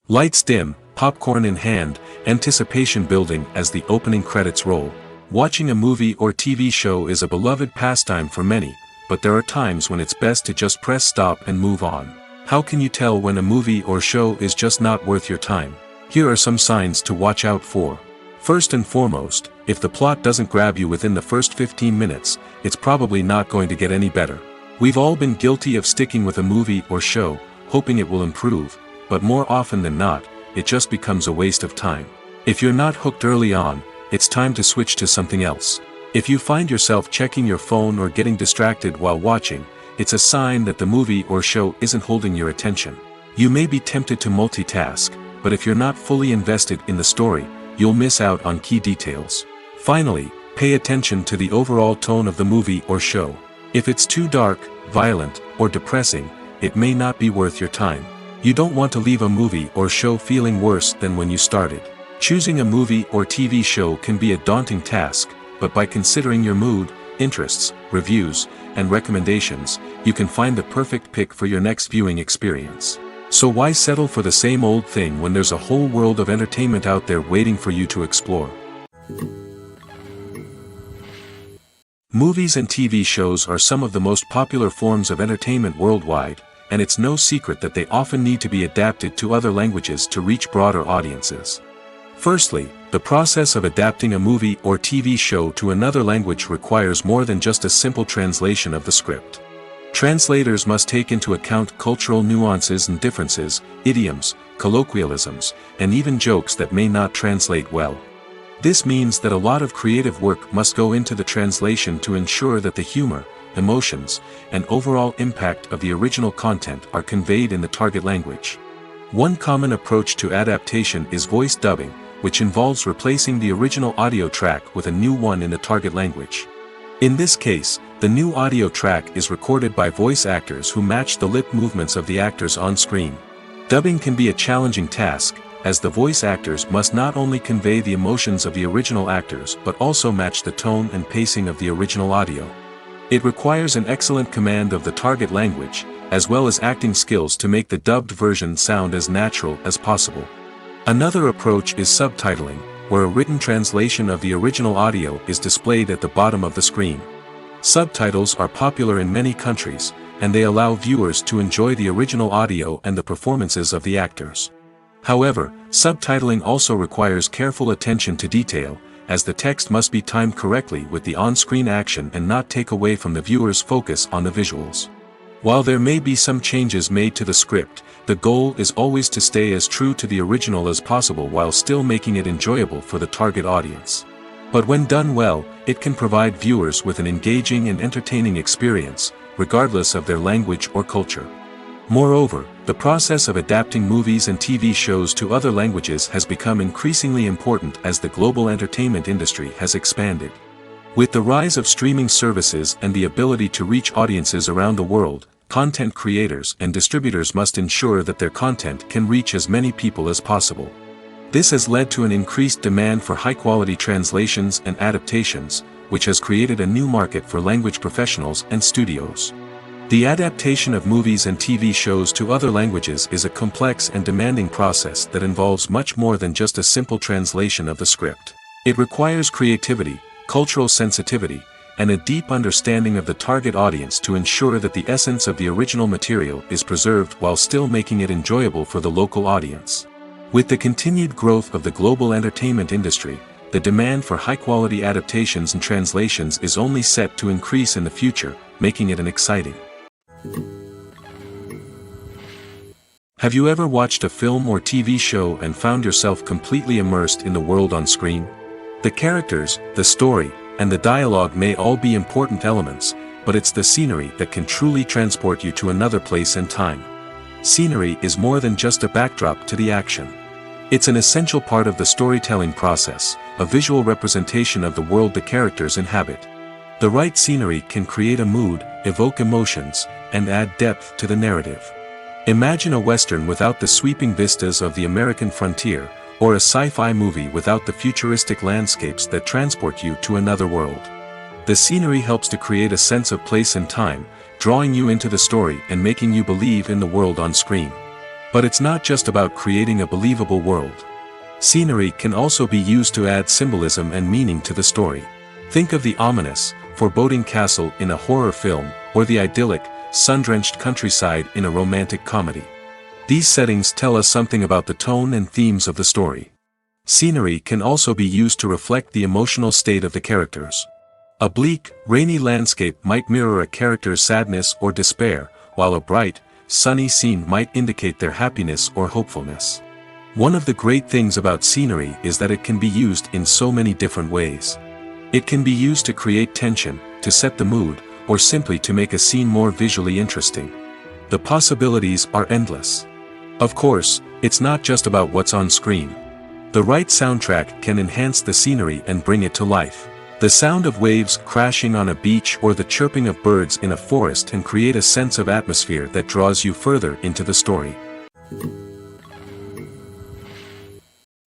Lights dim, popcorn in hand, anticipation building as the opening credits roll. Watching a movie or TV show is a beloved pastime for many, but there are times when it's best to just press stop and move on. How can you tell when a movie or show is just not worth your time? Here are some signs to watch out for. First and foremost, if the plot doesn't grab you within the first 15 minutes, it's probably not going to get any better. We've all been guilty of sticking with a movie or show, hoping it will improve, but more often than not, it just becomes a waste of time. If you're not hooked early on, it's time to switch to something else. If you find yourself checking your phone or getting distracted while watching, it's a sign that the movie or show isn't holding your attention. You may be tempted to multitask, but if you're not fully invested in the story, you'll miss out on key details. Finally, pay attention to the overall tone of the movie or show. If it's too dark, violent, or depressing, it may not be worth your time. You don't want to leave a movie or show feeling worse than when you started. Choosing a movie or TV show can be a daunting task, but by considering your mood, interests, reviews, and recommendations, you can find the perfect pick for your next viewing experience. So why settle for the same old thing when there's a whole world of entertainment out there waiting for you to explore? Movies and TV shows are some of the most popular forms of entertainment worldwide, and it's no secret that they often need to be adapted to other languages to reach broader audiences. Firstly, the process of adapting a movie or TV show to another language requires more than just a simple translation of the script. Translators must take into account cultural nuances and differences, idioms, colloquialisms, and even jokes that may not translate well. This means that a lot of creative work must go into the translation to ensure that the humor, emotions, and overall impact of the original content are conveyed in the target language. One common approach to adaptation is voice dubbing, which involves replacing the original audio track with a new one in the target language. In this case, the new audio track is recorded by voice actors who match the lip movements of the actors on screen. Dubbing can be a challenging task, as the voice actors must not only convey the emotions of the original actors but also match the tone and pacing of the original audio. It requires an excellent command of the target language, as well as acting skills to make the dubbed version sound as natural as possible. Another approach is subtitling, where a written translation of the original audio is displayed at the bottom of the screen. Subtitles are popular in many countries, and they allow viewers to enjoy the original audio and the performances of the actors. However, subtitling also requires careful attention to detail, as the text must be timed correctly with the on-screen action and not take away from the viewer's focus on the visuals. While there may be some changes made to the script, the goal is always to stay as true to the original as possible while still making it enjoyable for the target audience. But when done well, it can provide viewers with an engaging and entertaining experience, regardless of their language or culture. Moreover, the process of adapting movies and TV shows to other languages has become increasingly important as the global entertainment industry has expanded. With the rise of streaming services and the ability to reach audiences around the world, content creators and distributors must ensure that their content can reach as many people as possible. This has led to an increased demand for high-quality translations and adaptations, which has created a new market for language professionals and studios. The adaptation of movies and TV shows to other languages is a complex and demanding process that involves much more than just a simple translation of the script. It requires creativity, cultural sensitivity, and a deep understanding of the target audience to ensure that the essence of the original material is preserved while still making it enjoyable for the local audience. With the continued growth of the global entertainment industry, the demand for high-quality adaptations and translations is only set to increase in the future, making it an exciting. Have you ever watched a film or TV show and found yourself completely immersed in the world on screen? The characters, the story, and the dialogue may all be important elements, but it's the scenery that can truly transport you to another place and time. Scenery is more than just a backdrop to the action. It's an essential part of the storytelling process, a visual representation of the world the characters inhabit. The right scenery can create a mood, evoke emotions, and add depth to the narrative. Imagine a Western without the sweeping vistas of the American frontier, or a sci-fi movie without the futuristic landscapes that transport you to another world. The scenery helps to create a sense of place and time, drawing you into the story and making you believe in the world on screen. But it's not just about creating a believable world. Scenery can also be used to add symbolism and meaning to the story. Think of the ominous, foreboding castle in a horror film, or the idyllic, sun-drenched countryside in a romantic comedy. These settings tell us something about the tone and themes of the story. Scenery can also be used to reflect the emotional state of the characters. A bleak, rainy landscape might mirror a character's sadness or despair, while a bright, sunny scene might indicate their happiness or hopefulness. One of the great things about scenery is that it can be used in so many different ways. It can be used to create tension, to set the mood, or simply to make a scene more visually interesting. The possibilities are endless. Of course, it's not just about what's on screen. The right soundtrack can enhance the scenery and bring it to life. The sound of waves crashing on a beach or the chirping of birds in a forest can create a sense of atmosphere that draws you further into the story.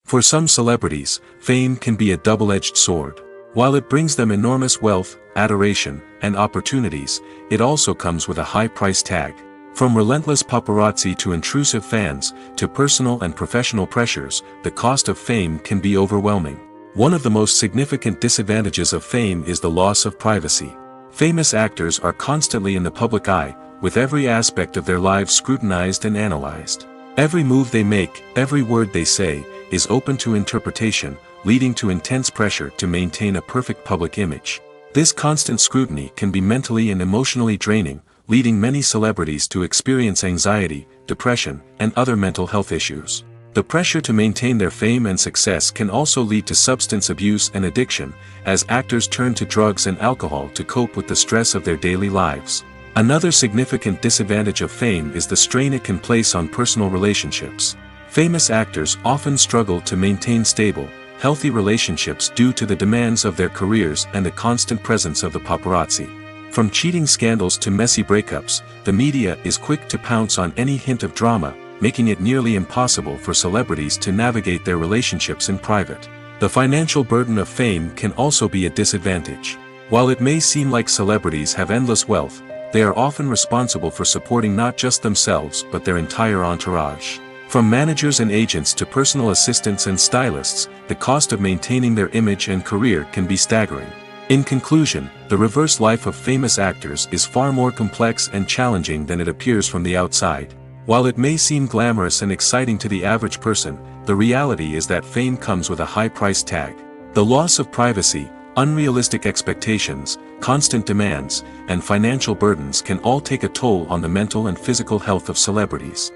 For some celebrities, fame can be a double-edged sword. While it brings them enormous wealth, adoration, and opportunities, it also comes with a high price tag. From relentless paparazzi to intrusive fans, to personal and professional pressures, the cost of fame can be overwhelming. One of the most significant disadvantages of fame is the loss of privacy. Famous actors are constantly in the public eye, with every aspect of their lives scrutinized and analyzed. Every move they make, every word they say, is open to interpretation, leading to intense pressure to maintain a perfect public image. This constant scrutiny can be mentally and emotionally draining, leading many celebrities to experience anxiety, depression, and other mental health issues. The pressure to maintain their fame and success can also lead to substance abuse and addiction, as actors turn to drugs and alcohol to cope with the stress of their daily lives. Another significant disadvantage of fame is the strain it can place on personal relationships. Famous actors often struggle to maintain stable, healthy relationships due to the demands of their careers and the constant presence of the paparazzi. From cheating scandals to messy breakups, the media is quick to pounce on any hint of drama, making it nearly impossible for celebrities to navigate their relationships in private. The financial burden of fame can also be a disadvantage. While it may seem like celebrities have endless wealth, they are often responsible for supporting not just themselves but their entire entourage. From managers and agents to personal assistants and stylists, the cost of maintaining their image and career can be staggering. In conclusion, the reverse life of famous actors is far more complex and challenging than it appears from the outside. While it may seem glamorous and exciting to the average person, the reality is that fame comes with a high price tag. The loss of privacy, unrealistic expectations, constant demands, and financial burdens can all take a toll on the mental and physical health of celebrities.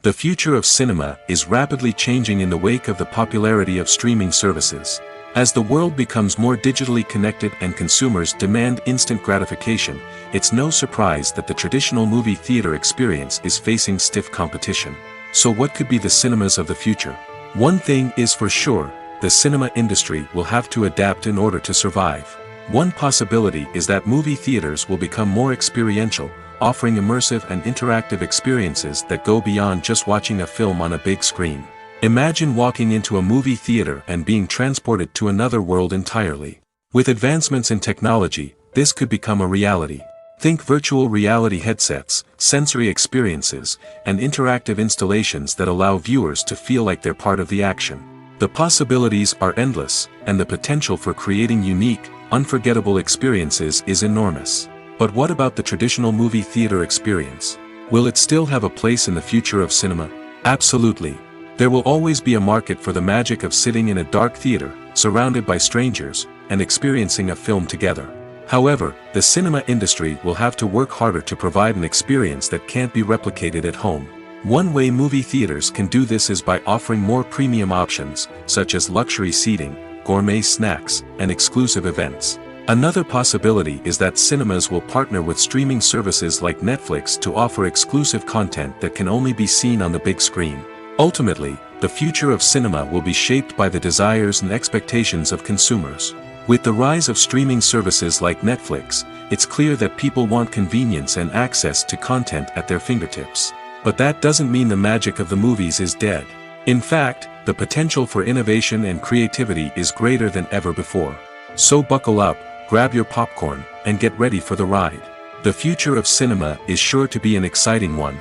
The future of cinema is rapidly changing in the wake of the popularity of streaming services. As the world becomes more digitally connected and consumers demand instant gratification, it's no surprise that the traditional movie theater experience is facing stiff competition. So what could be the cinemas of the future? One thing is for sure, the cinema industry will have to adapt in order to survive. One possibility is that movie theaters will become more experiential, offering immersive and interactive experiences that go beyond just watching a film on a big screen. Imagine walking into a movie theater and being transported to another world entirely. With advancements in technology, this could become a reality. Think virtual reality headsets, sensory experiences, and interactive installations that allow viewers to feel like they're part of the action. The possibilities are endless, and the potential for creating unique, unforgettable experiences is enormous. But what about the traditional movie theater experience? Will it still have a place in the future of cinema? Absolutely. There will always be a market for the magic of sitting in a dark theater, surrounded by strangers, and experiencing a film together. However, the cinema industry will have to work harder to provide an experience that can't be replicated at home. One way movie theaters can do this is by offering more premium options, such as luxury seating, gourmet snacks, and exclusive events. Another possibility is that cinemas will partner with streaming services like Netflix to offer exclusive content that can only be seen on the big screen. Ultimately, the future of cinema will be shaped by the desires and expectations of consumers. With the rise of streaming services like Netflix, it's clear that people want convenience and access to content at their fingertips. But that doesn't mean the magic of the movies is dead. In fact, the potential for innovation and creativity is greater than ever before. So buckle up, grab your popcorn, and get ready for the ride. The future of cinema is sure to be an exciting one.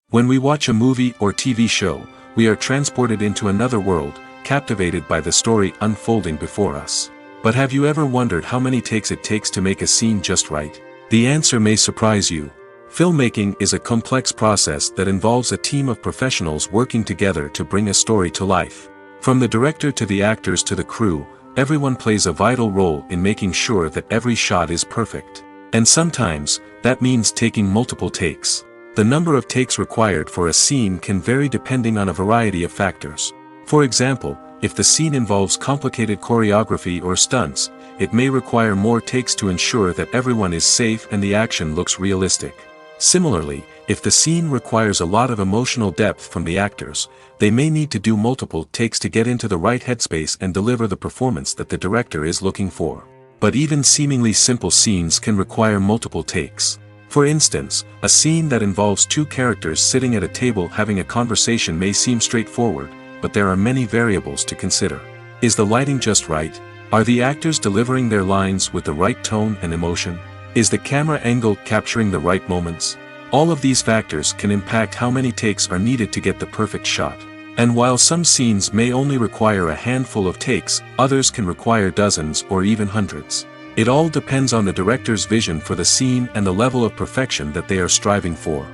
When we watch a movie or TV show, we are transported into another world, captivated by the story unfolding before us. But have you ever wondered how many takes it takes to make a scene just right? The answer may surprise you. Filmmaking is a complex process that involves a team of professionals working together to bring a story to life. From the director to the actors to the crew, everyone plays a vital role in making sure that every shot is perfect. And sometimes, that means taking multiple takes. The number of takes required for a scene can vary depending on a variety of factors. For example, if the scene involves complicated choreography or stunts, it may require more takes to ensure that everyone is safe and the action looks realistic. Similarly, if the scene requires a lot of emotional depth from the actors, they may need to do multiple takes to get into the right headspace and deliver the performance that the director is looking for. But even seemingly simple scenes can require multiple takes. For instance, a scene that involves two characters sitting at a table having a conversation may seem straightforward, but there are many variables to consider. Is the lighting just right? Are the actors delivering their lines with the right tone and emotion? Is the camera angle capturing the right moments? All of these factors can impact how many takes are needed to get the perfect shot. And while some scenes may only require a handful of takes, others can require dozens or even hundreds. It all depends on the director's vision for the scene and the level of perfection that they are striving for.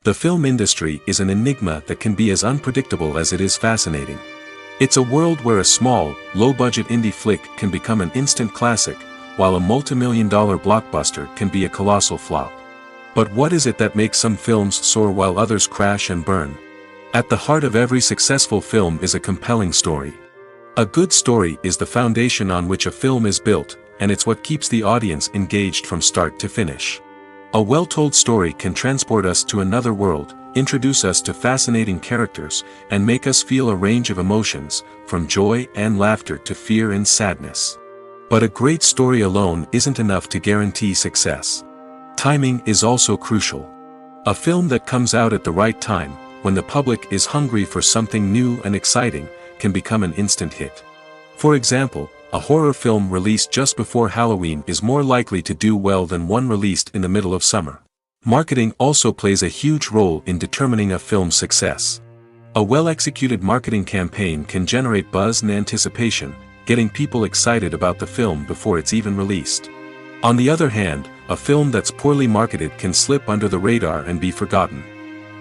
The film industry is an enigma that can be as unpredictable as it is fascinating. It's a world where a small, low-budget indie flick can become an instant classic, while a multi-million-dollar blockbuster can be a colossal flop. But what is it that makes some films soar while others crash and burn? At the heart of every successful film is a compelling story. A good story is the foundation on which a film is built, and it's what keeps the audience engaged from start to finish. A well-told story can transport us to another world, introduce us to fascinating characters, and make us feel a range of emotions, from joy and laughter to fear and sadness. But a great story alone isn't enough to guarantee success. Timing is also crucial. A film that comes out at the right time, when the public is hungry for something new and exciting, can become an instant hit. For example, a horror film released just before Halloween is more likely to do well than one released in the middle of summer. Marketing also plays a huge role in determining a film's success. A well-executed marketing campaign can generate buzz and anticipation, getting people excited about the film before it's even released. On the other hand, a film that's poorly marketed can slip under the radar and be forgotten.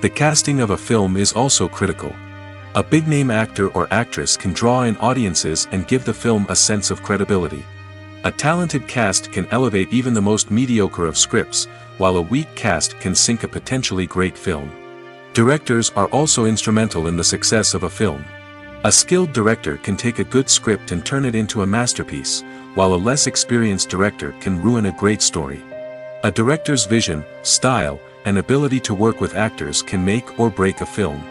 The casting of a film is also critical. A big-name actor or actress can draw in audiences and give the film a sense of credibility. A talented cast can elevate even the most mediocre of scripts, while a weak cast can sink a potentially great film. Directors are also instrumental in the success of a film. A skilled director can take a good script and turn it into a masterpiece, while a less experienced director can ruin a great story. A director's vision, style, and ability to work with actors can make or break a film.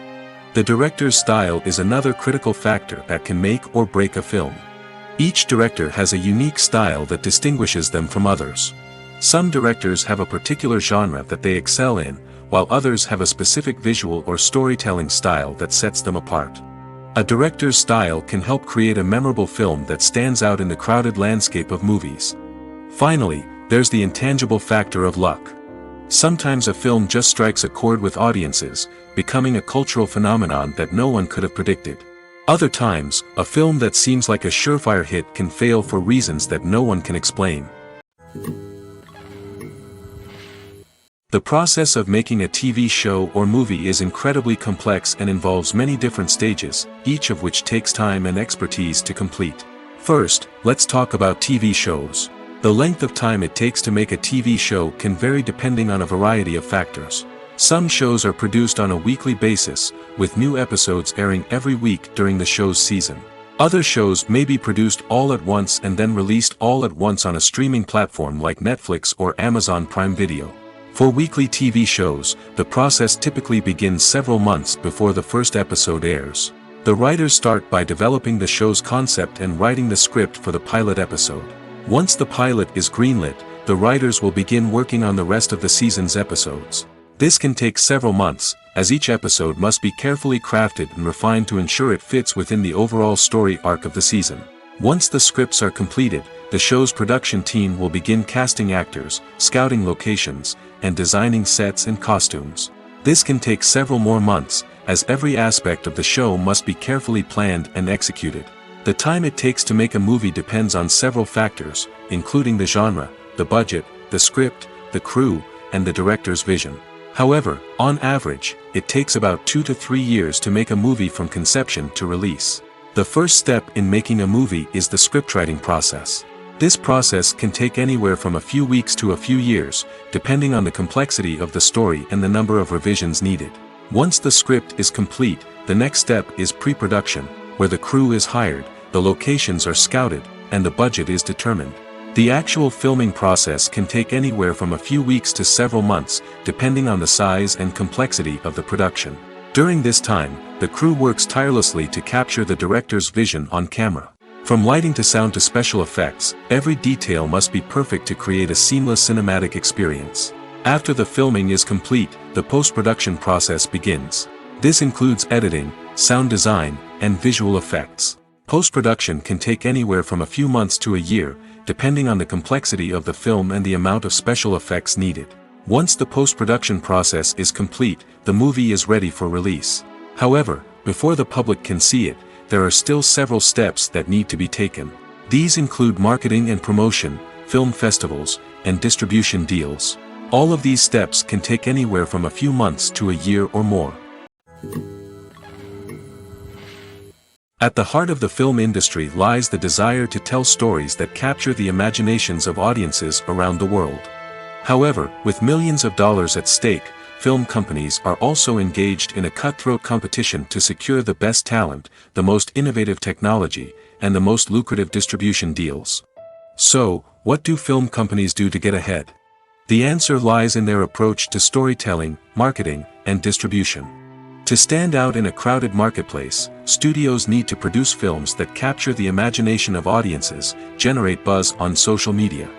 The director's style is another critical factor that can make or break a film. Each director has a unique style that distinguishes them from others. Some directors have a particular genre that they excel in, while others have a specific visual or storytelling style that sets them apart. A director's style can help create a memorable film that stands out in the crowded landscape of movies. Finally, there's the intangible factor of luck. Sometimes a film just strikes a chord with audiences, becoming a cultural phenomenon that no one could have predicted. Other times, a film that seems like a surefire hit can fail for reasons that no one can explain. The process of making a TV show or movie is incredibly complex and involves many different stages, each of which takes time and expertise to complete. First, let's talk about TV shows. The length of time it takes to make a TV show can vary depending on a variety of factors. Some shows are produced on a weekly basis, with new episodes airing every week during the show's season. Other shows may be produced all at once and then released all at once on a streaming platform like Netflix or Amazon Prime Video. For weekly TV shows, the process typically begins several months before the first episode airs. The writers start by developing the show's concept and writing the script for the pilot episode. Once the pilot is greenlit, the writers will begin working on the rest of the season's episodes. This can take several months, as each episode must be carefully crafted and refined to ensure it fits within the overall story arc of the season. Once the scripts are completed, the show's production team will begin casting actors, scouting locations, and designing sets and costumes. This can take several more months, as every aspect of the show must be carefully planned and executed. The time it takes to make a movie depends on several factors, including the genre, the budget, the script, the crew, and the director's vision. However, on average, it takes about 2 to 3 years to make a movie from conception to release. The first step in making a movie is the scriptwriting process. This process can take anywhere from a few weeks to a few years, depending on the complexity of the story and the number of revisions needed. Once the script is complete, the next step is pre-production, where the crew is hired, the locations are scouted, and the budget is determined. The actual filming process can take anywhere from a few weeks to several months, depending on the size and complexity of the production. During this time, the crew works tirelessly to capture the director's vision on camera. From lighting to sound to special effects, every detail must be perfect to create a seamless cinematic experience. After the filming is complete, the post-production process begins. This includes editing, sound design, and visual effects. Post-production can take anywhere from a few months to a year, depending on the complexity of the film and the amount of special effects needed. Once the post-production process is complete, the movie is ready for release. However, before the public can see it, there are still several steps that need to be taken. These include marketing and promotion, film festivals, and distribution deals. All of these steps can take anywhere from a few months to a year or more. At the heart of the film industry lies the desire to tell stories that capture the imaginations of audiences around the world. However, with millions of dollars at stake, film companies are also engaged in a cutthroat competition to secure the best talent, the most innovative technology, and the most lucrative distribution deals. So, what do film companies do to get ahead? The answer lies in their approach to storytelling, marketing, and distribution. To stand out in a crowded marketplace, studios need to produce films that capture the imagination of audiences, generate buzz on social media.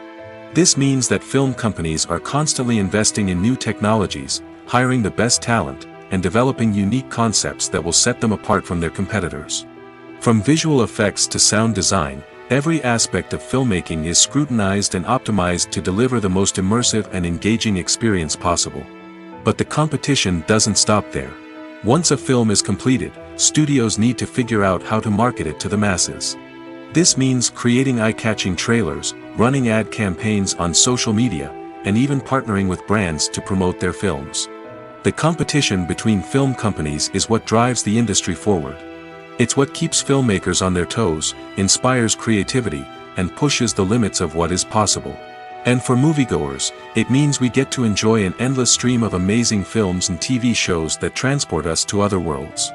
This means that film companies are constantly investing in new technologies, hiring the best talent, and developing unique concepts that will set them apart from their competitors. From visual effects to sound design, every aspect of filmmaking is scrutinized and optimized to deliver the most immersive and engaging experience possible. But the competition doesn't stop there. Once a film is completed, studios need to figure out how to market it to the masses. This means creating eye-catching trailers, running ad campaigns on social media, and even partnering with brands to promote their films. The competition between film companies is what drives the industry forward. It's what keeps filmmakers on their toes, inspires creativity, and pushes the limits of what is possible. And for moviegoers, it means we get to enjoy an endless stream of amazing films and TV shows that transport us to other worlds.